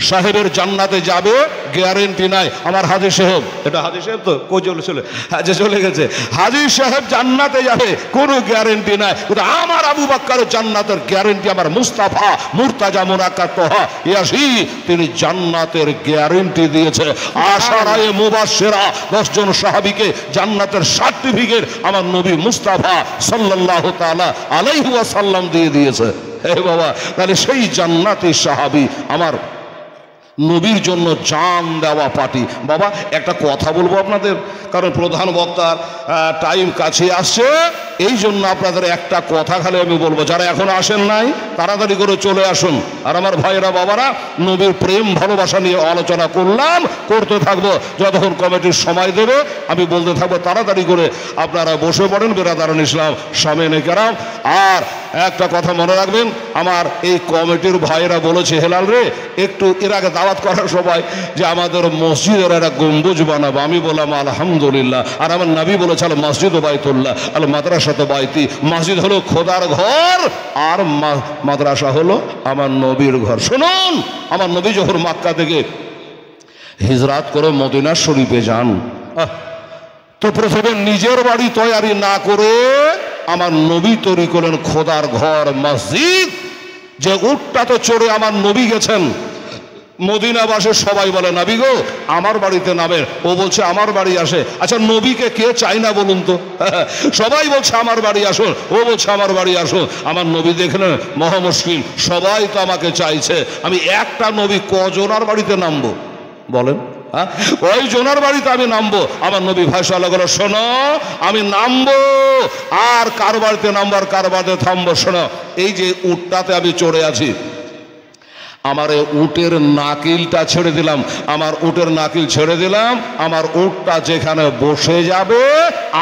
সাহেবের জান্নাতে যাবে গ্যারেন্টি নাই। আমার হাজী সাহেব, এটা হাজী সাহেব তো কই চলে হাজে চলে গেছে, হাজী সাহেব জান্নাতে যাবে কোনো গ্যারেন্টি নাই, কিন্তু আমার আবু বকরের জান্নাতের গ্যারেন্টি আমার মুস্তাফা মুরতাজা মুনাক্কাত তোহা ইয়াসিন তিনি জান্নাতের গ্যারেন্টি দিয়েছে। আশারায়ে মুবাশশিরা 10 জন সাহাবীকে জান্নাতের সার্টিফিকেট আমার নবী মুস্তাফা সাল্লাল্লাহু তাআলা আলাইহি ওয়াসাল্লাম দিয়ে দিয়েছে। হে বাবা, তাহলে সেই জান্নাতি সাহাবী আমার নবীর জন্য জান দেওয়া পার্টি। বাবা একটা কথা বলবো আপনাদের, কারণ প্রধান বক্তার টাইম কাছে আসছে, এই জন্য আপনাদের একটা কথা খালি আমি বলবো, যারা এখনো আসেন নাই তাড়াতাড়ি করে চলে আসুন। আর আমার ভাইয়েরা বাবারা, নবীর প্রেম ভালোবাসা নিয়ে আলোচনা করলাম, করতে থাকবো যতক্ষণ কমিটির সময় দেবে, আমি বলতে থাকবো তাড়াতাড়ি করে আপনারা বসে পড়েন বেরাদারান ইসলাম সামেনে কেরাম। আর একটা কথা মনে রাখবেন, আমার এই কমিটির ভাইয়েরা বলেছে, হেলাল রে একটু এর আগে দাওয়াত করার সবাই যে আমাদের মসজিদের একটা গম্বুজ বানাবো, আমি বললাম আলহামদুলিল্লাহ। আর আমার নবী বলেছে আল মসজিদ বাইতুল্লাহ আল মাদ্রাসা তো বাইতি, মসজিদ হলো খোদার ঘর আর মাদ্রাসা হলো আমার নবীর ঘর। শুনুন, আমার নবী যখন মক্কা থেকে হিজরাত করে মদিনা শরীফে যান, তো প্রথমে নিজের বাড়ি তৈরি না করে আমার নবী তৈরি করলেন খোদার ঘর মসজিদ। যে উটটা তো চড়ে আমার নবী গেছেন, মদিনাবাসী সবাই বলে, নবী গো আমার বাড়িতে নামেন। ও বলছে আমার বাড়ি আসে। আচ্ছা নবীকে কে চাই না বলুন তো? সবাই বলছে আমার বাড়ি আসুন, ও বলছে আমার বাড়ি আসুন। আমার নবী দেখলেন মহা মুশকিল, সবাই তো আমাকে চাইছে, আমি একটা নবী কজনার বাড়িতে নামবো বলেন? ওই জোনার বাড়িতে আমি নামবো। আমার নবী ভাষা গেল, শোনো আমি নামবো আর কার বাড়িতে নামবো আর কার বাড়িতে থামবো। শোনো, এই যে উটটাতে আমি চড়ে আছি, আমার উটের নাকিলটা ছেড়ে দিলাম, আমার উটের নাকিল ছেড়ে দিলাম, আমার উটটা যেখানে বসে যাবে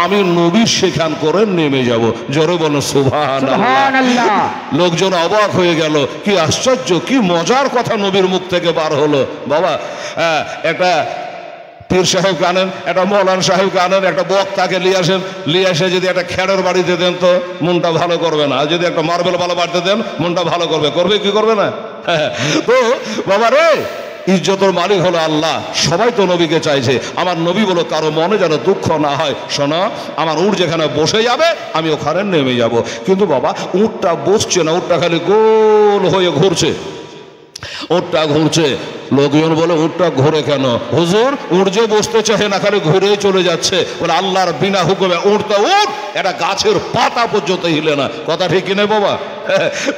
আমি নবী সেখান করে নেমে যাব। জোরে বলো সুবহানাল্লাহ। লোকজন অবাক হয়ে গেল, কি আশ্চর্য, কি মজার কথা নবীর মুখ থেকে বার হলো। বাবা একটা পীর সাহেবকে আনেন, একটা মৌলানা সাহেবকে আনেন, একটা বক্তাকে নিয়ে আসেন, নিয়ে এসে যদি একটা খেড়ের বাড়িতে দেন তো মনটা ভালো করবে না, যদি একটা মার্বেল ভালো বাড়িতে দেন মনটা ভালো করবে, করবে কি করবে না? তো বাবা রে, ইজ্জতের মালিক হলো আল্লাহ, সবাই তো নবীকে চাইছে। আমার নবী বলো কারো মনে যেন দুঃখ না হয়, শোনো আমার উট যেখানে বসে যাবে আমি ওখানে নেমে যাব। কিন্তু বাবা উটটা বসছে না, উটটা খালি গোল হয়ে ঘুরছে, উটটা ঘুরছে। লোকজন বলে উটটা ঘুরে কেন? হুজুর উট যে বসতে চাহে না, খালি ঘুরেই চলে যাচ্ছে। বলে আল্লাহর বিনা হুকুমে উঠতে উঠ একটা গাছের পাতা পর্যন্ত হিলে না। কথা ঠিক কিনা বাবা?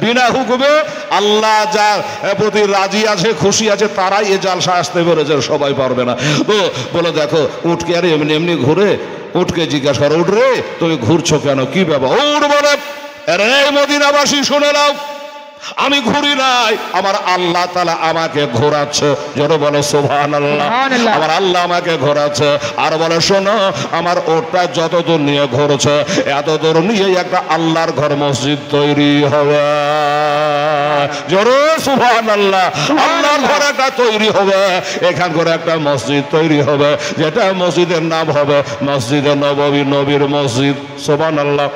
বিনা হুকুমে আল্লাহ যার প্রতি রাজি আছে খুশি আছে তারাই এ জালসা আসতে পেরেছে, সবাই পারবে না। তো বলে দেখো উটকে আর এমনি এমনি ঘুরে, উটকে জিজ্ঞাসা করো, উঠ রে তুমি ঘুরছো কেন, কি ব্যাপার? উঠ বলে, রে মদিনাবাসী শুনে নাও, আমি ঘুরি নাই, আমার আল্লাহ তাআলা আমাকে ঘোরাচ্ছে। জোরে বলো সুবহানাল্লাহ। আমার আল্লাহ আমাকে ঘোরাচ্ছে। আর বলে শোনো, আমার ওটা যতদূর নিয়ে ঘুরছে এতদূর নিয়ে একটা আল্লাহর ঘর মসজিদ তৈরি হবে। জোরে সুবহানাল্লাহ। আল্লাহর ঘর একটা তৈরি হবে, এখান করে একটা মসজিদ তৈরি হবে, যেটা মসজিদের নাম হবে মসজিদে নববী, নবীর মসজিদ। সুবহানাল্লাহ।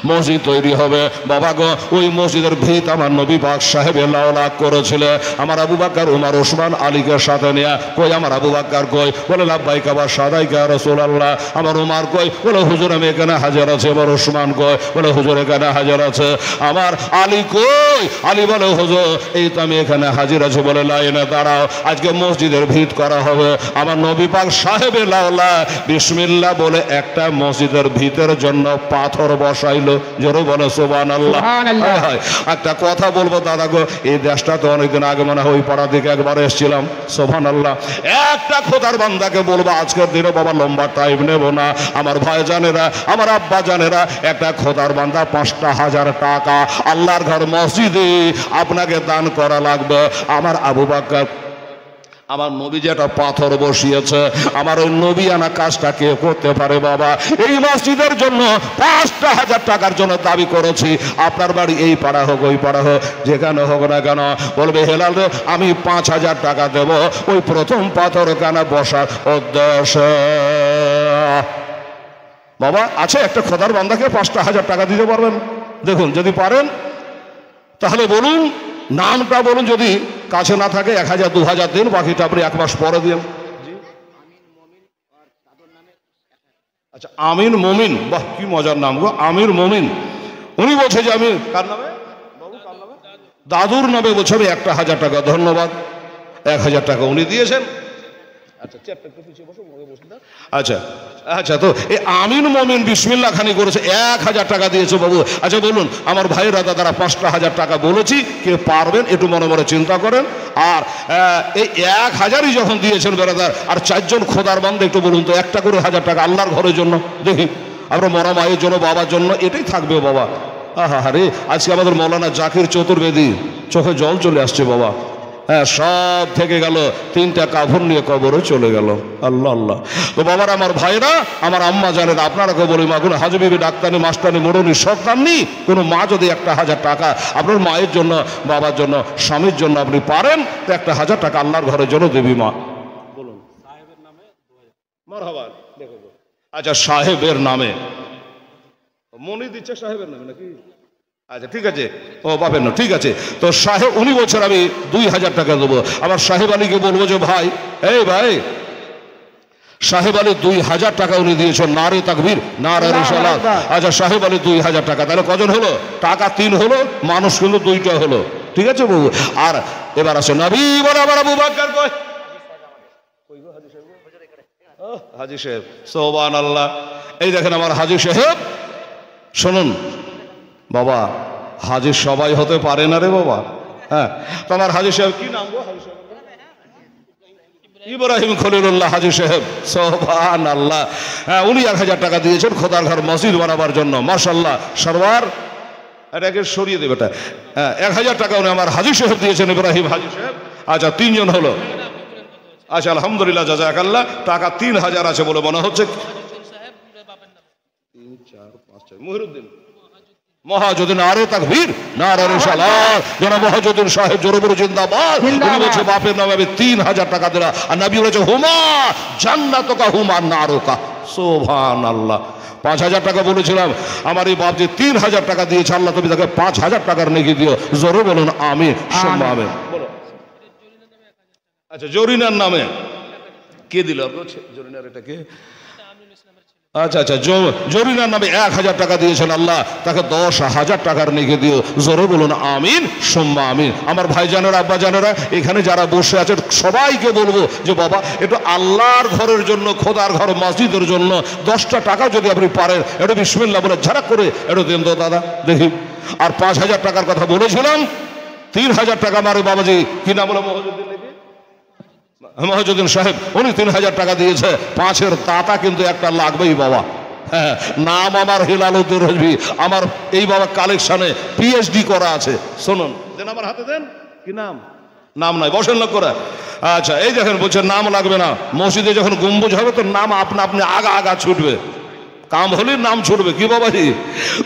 মসজিদ তৈরি হবে বাবা গো। ওই মসজিদের ভিত আমার নবী পাক সাহেব লাখ করেছিল আমার আবু বকর উমর ওসমান আলীকে সাথে নিয়ে। কই আমার আবু বকর কই? বলে লাব্বাইক আবা সাদাইক ইয়া রাসূলুল্লাহ। আমার উমর কই? বলে হুজুর আমি এখানে হাজির আছে। এবার ওসমান কই? বলে হুজুর এখানে হাজির আছে। আমার আলী কই? আলী বলে হুজুর এই তো আমি এখানে হাজির আছি। বলে লাইনে দাঁড়াও, আজকে মসজিদের ভিত করা হবে। আমার নবী পাক সাহেব লাউলা বিসমিল্লাহ বলে একটা মসজিদের ভিতের জন্য পাথর বসাইলো। জোরে বলে সুবহানাল্লাহ। একটা কথা বলবো দাদা গো, এই দেশটা তো অনেকদিন আগে মনে হয় ওই পাড়া দিকে একবার এসেছিলাম। সুবহানাল্লাহ। একটা খোদার বান্দাকে বলবো আজকের দিনে বাবা লম্বা টাইম নেব না, আমার ভাই জানেরা আমার আব্বা জানেরা, একটা খোদার বান্দা 5,000 টাকা আল্লাহর ঘর মসজিদে আপনাকে দান করা লাগবে। আমার আবু বকর আমার নবী যেটা পাথর বসিয়েছে, আমার ওই নবী আনা কাজটা কে করতে পারে বাবা? এই মসজিদের জন্য 5,000 টাকার জন্য দাবি করেছি। আপনার বাড়ি এই পাড়া হোক ওই পাড়া হোক যেখানে হোক না কেন, বলবে হেলাল রে আমি 5,000 টাকা দেব ওই প্রথম পাথর কানা বসার উদ্দেশ্যে। বাবা আছে একটা খোদার বান্দাকে 5,000 টাকা দিতে পারবেন? দেখুন যদি পারেন তাহলে বলুন, নামটা বলুন, যদি কাছে না থাকে 1,000 2,000 দিন, বাকিটা আপনি 1 মাস পরে দিন। আচ্ছা আমিন মমিন, বাহ কি মজার নাম গো, আমির মমিন। উনি বলছে যে আমি কার নামে বাবু, কার নামে? দাদুর নামে বলছে আমি 1,000 টাকা। ধন্যবাদ, 1,000 টাকা উনি দিয়েছেন। আচ্ছা আচ্ছা আচ্ছা, তো এই আমিন মমিন বিসমিল্লাহ খানি করেছে, 1,000 টাকা দিয়েছে বাবু। আচ্ছা বলুন আমার ভাইরা দাদারা 5,000 টাকা বলেছি, কে পারবেন একটু মনে মনে চিন্তা করেন। আর এই 1,000ই যখন দিয়েছেন বেরাদার, আর 4 জন খোদার বান্দা একটু বলুন তো, একটা করে 1,000 টাকা আল্লাহর ঘরের জন্য দেখি, আমরা মরা মায়ের জন্য বাবার জন্য এটাই থাকবে বাবা। আহা রে, আজকে আমাদের মৌলানা জাকির চতুর্বেদী চোখে জল চলে আসছে বাবা। হ্যাঁ সব থেকে গেল, 3টা কাফন নিয়ে কবরে চলে গেল। আল্লাহ আল্লাহ। তো বাবার আমার ভাইরা আমার আম্মা জানেন, আপনারাকে বলি মা কোনো হাজবিবি ডাক্তারি মাস্টারি মোড়নি সরকার নেই, কোনো মা যদি 1,000 টাকা আপনার মায়ের জন্য বাবার জন্য স্বামীর জন্য আপনি পারেন তো 1,000 টাকা আল্লাহর ঘরের জন্য দেবী মা বলুন সাহেবের নামে। মারহাবা। দেখো আচ্ছা সাহেবের নামে মনি দিচ্ছে সাহেবের নামে নাকি? আচ্ছা ঠিক আছে, ও পাবেন না, ঠিক আছে। তো সাহেব উনি বলছেন আমি 2,000 টাকা দেবো। আমার সাহেব আলীকে বলবো যে ভাই, এই ভাই সাহেব আলী 2,000 টাকা উনি দিয়েছেন। নারে তাকবীর, নারে রিসালাত। আচ্ছা সাহেব আলী 2,000 টাকা, তাহলে কজন হলো? টাকা 3 হলো, মানুষ কিন্তু 2টা হলো। ঠিক আছে বাবু। আর এবার আছে নবী বলে আমার আবু বকর কয় হাজী সাহেব। সুবহানাল্লাহ। এই দেখেন আমার হাজী সাহেব। শুনুন বাবা, হাজির সবাই হতে পারে না রে বাবা। হ্যাঁ তো আমার হাজী সাহেব কি নাম গো? হাজী সাহেব ইব্রাহিম খলিলুল্লাহ হাজী সাহেব। সুবহানাল্লাহ। হ্যাঁ উনি 1,000 টাকা দিয়েছেন খোদার ঘর মসজিদ বানাবার জন্য। মাশাআল্লাহ সরওয়ার এটাকে সরিয়ে দেবে এটা। হ্যাঁ 1,000 টাকা উনি আমার হাজী সাহেব দিয়েছেন, ইব্রাহিম হাজী সাহেব। আচ্ছা 3 জন হলো। আচ্ছা আলহামদুলিল্লাহ জাযাকাল্লাহ। টাকা 3,000 আছে বলে মনে হচ্ছে। 3 4 5 6 মহিরুদ্দিন মহাজুদ্দিন। আরে তাকবীর, নারে রিসালাত। জনাব মহাজুদ্দিন সাহেব জোরবুর জিন্দাবাদ। উনি বলছে বাপের নামে আমি 3,000 টাকা দিলাম, আর নবী বলেছে হুমা জান্নাতুকা হুমা নারুকা। সুবহানাল্লাহ। 5,000 টাকা বলেছিলাম, আমার এই বাপ যে 3,000 টাকা দিয়েছে, আল্লাহ তুমি তাকে 5,000 টাকার নেকি দিও। জোরে বলুন আমিন সুম্মা আমিন। আচ্ছা জরিনার নামে কে দিল? জরিনার এটা কে? আচ্ছা আচ্ছা জরিনার নামে 1,000 টাকা দিয়েছেন, আল্লাহ তাকে 10,000 টাকার নেকি দিও। জোরে বলুন আমিন সুম্মা আমিন। আমার ভাই জানেরা আব্বা জানেরা এখানে যারা বসে আছেন সবাইকে বলবো যে বাবা একটু আল্লাহর ঘরের জন্য খোদার ঘর মসজিদের জন্য 10টা টাকা যদি আপনি পারেন একটু বিসমিল্লাহ বলে ঝাড়া করে একটু দেন তো দাদা দেখি। আর 5,000 টাকার কথা বলেছিলাম, 3,000 টাকা মারে বাবাজি কি নাম বলে মহাজুদ্দিন মহাজুদ্দিন সাহেব, উনি 3,000 টাকা দিয়েছে। 5-এর তাতা কিন্তু একটা লাগবেই বাবা। হ্যাঁ নাম আমার হেলালুদ্দিন রাজভী। আমার এই বাবা কালেকশনে PhD করা আছে। শুনুন দেন আমার হাতে দেন। কি নাম? নাম নাই, বসেন লোক করে। আচ্ছা এই দেখেন বলছেন নাম লাগবে না। মসজিদে যখন গম্বুজ হবে তো নাম আপনা আপনি আগা আগা ছুটবে, কাম হলে নাম ছুটবে। কি বাবাজি?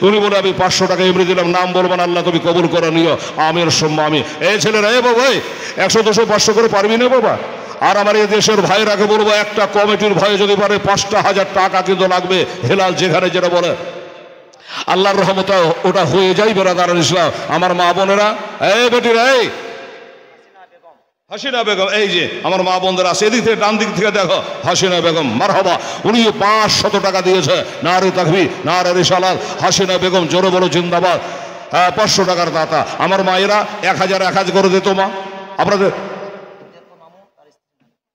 উনি বলে আমি 500 টাকা এমনি দিলাম, নাম বলবেন আল্লাহ তুমি কবুল করে নিও। আমির সুম্মা আমি। এই ছেলেরা এ বাবা 100 200 500 করে পারবি না বাবা। আর আমার এই দেশের ভাইরাকে বলবো একটা কমিটির ভয়ে যদি পারে 5,000 টাকা কিন্তু লাগবে। হেলাল যেখানে যেটা বলে আল্লাহর রহমতে ওটা হয়ে যায় বেরাদারুল ইসলাম। আমার মা বোনেরা, এই বেটিরা, এই হাসিনা বেগম, এই যে আমার মা বোনদের আছে, এদিক থেকে ডান দিক থেকে দেখো, হাসিনা বেগম মারহাবা, উনি 500 টাকা দিয়েছে। নারে তাকবীর, নারে রিসালাত। হাসিনা বেগম জোরে বলো জিন্দাবাদ। 500 টাকার দাতা। আমার মায়েরা 1000 করে দিত মা আপনাদের।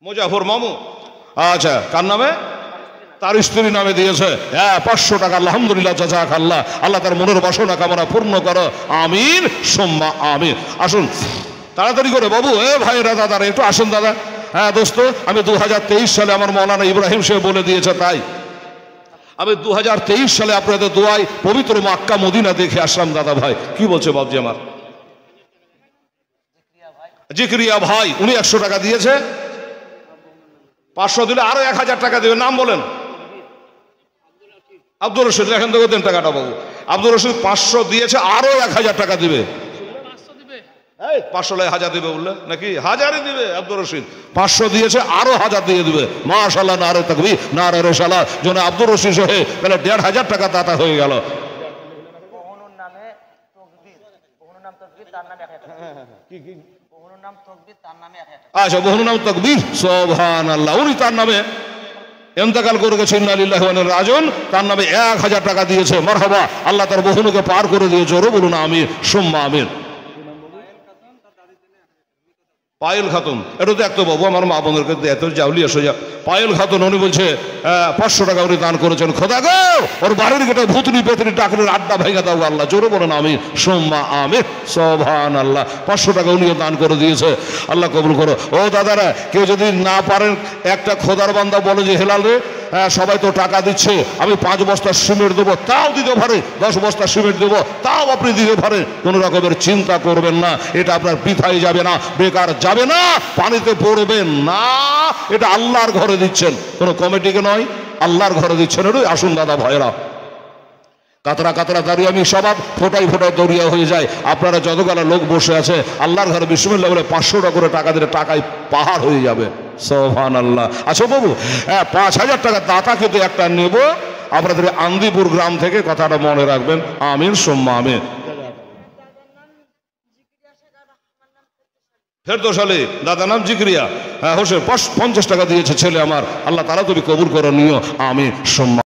মুজাফর মামু, আচ্ছা, কার নামে? তার স্ত্রীর নামে দিয়েছে। 500 টাকা। আলহামদুলিল্লাহ, জাযাকাল্লাহ। আল্লাহ তার মনের বাসনা কামনা পূর্ণ করো, আমিন সুম্মা আমিন। আসুন তাড়াতাড়ি করে বাবু, ভাইরা দাদারা একটু আসুন দাদা। হ্যাঁ দোস্ত, আমি 2023 সালে আমার মৌলানা ইব্রাহিম সাহেব বলে দিয়েছে, তাই আমি 2023 সালে আপনাদের দোয়ায় পবিত্র মক্কা মদিনা দেখে আসলাম। দাদা ভাই কি বলছে বাবজি আমার? জিক্রিয়া ভাই, উনি 100 টাকা দিয়েছে। 500 দিলে আরো 1000 টাকা দেবে। নাম বলেন? আব্দুর রশিদ। এখান থেকে দেন টাকাটা বাবু। আব্দুর রশিদ 500 দিয়েছে, আরো 1000 টাকা দিবে। 500 1000 দিবে বললে নাকি? 1000ই দিবে। আব্দুর রশিদ 500 দিয়েছে, আরো 1000 দিয়ে দিবে। মাশাআল্লাহ, নারে তাকবীর, নারে রিসালাত। যেন আব্দুর রশিদ সাহেব তাহলে 1500 টাকা দাতা হয়ে গেল। আচ্ছা, বহুর নাম তাকবীর, সুবহানাল্লাহ। উনি তার নামে ইন্তেকাল করে গেছে, ইন্না লিল্লাহি ওয়া ইন্না ইলাইহি রাজিউন। তার নামে 1000 টাকা দিয়েছে। মারহাবা, আল্লাহ তার বহুনুকে পার করে দিয়েছে। ওরে বলুন আমিন সুম্মা আমিন। পায়েল খাতুন, এটা তো একটা বাবু আমার মা বোনদেরকে এত জাউলিয়া সোজা। পায়েল খাতুন, উনি বলছে 500 টাকা উনি দান করেছেন। খোদা গো, ওর বাড়ির গেটে ভূতনি পেতনি ডাকলের আড্ডা ভেঙে দাও আল্লাহ। জোরে বলেন আমিন সুম্মা আমিন। সুবহানাল্লাহ। 500 টাকা উনিও দান করে দিয়েছে। আল্লাহ কবুল করো। ও দাদারা, কেউ যদি না পারেন, একটা খোদার বান্দা বলে যে হেলাল রে, সবাই তো টাকা দিচ্ছে, আমি 5 বস্তা সিমেন্ট দেবো, তাও দিতে পারে। 10 বস্তা সিমেন্ট দেবো, তাও আপনি দিতে পারেন। কোন রকমের চিন্তা করবেন না, এটা আপনার বৃথায় যাবে না, বেকার যাবে না, পানিতে পড়বেন না। এটা আল্লাহর ঘরে দিচ্ছেন, কোনো কমিটিকে নয়, আল্লাহর ঘরে দিচ্ছেন। এটা আসুন দাদা ভাইরা, কাতরা কাতরা দাঁড়িয়ে আমি সবাব ফোটাই ফোটাই দরিয়া হয়ে যায়। আপনারা যতগুলো লোক বসে আছে আল্লাহর ঘরে বিসমিল্লাহ বলে 500 টাকা করে টাকা দিলে টাকায় পাহাড় হয়ে যাবে। সুবহানাল্লাহ। আচ্ছা বাবু, 5000 টাকা দাতা কিন্তু একটা নেব আপনাদের আন্দিপুর গ্রাম থেকে, কথাটা মনে রাখবেন। আমিন সুম্মা আমিন। ফেরদৌস আলী, দাদা নাম জিক্রিয়া হোসেন, 50 টাকা দিয়েছে ছেলে আমার। আল্লাহ তাআলা তুমি কবুল করে নিও, আমিন সুম্মা।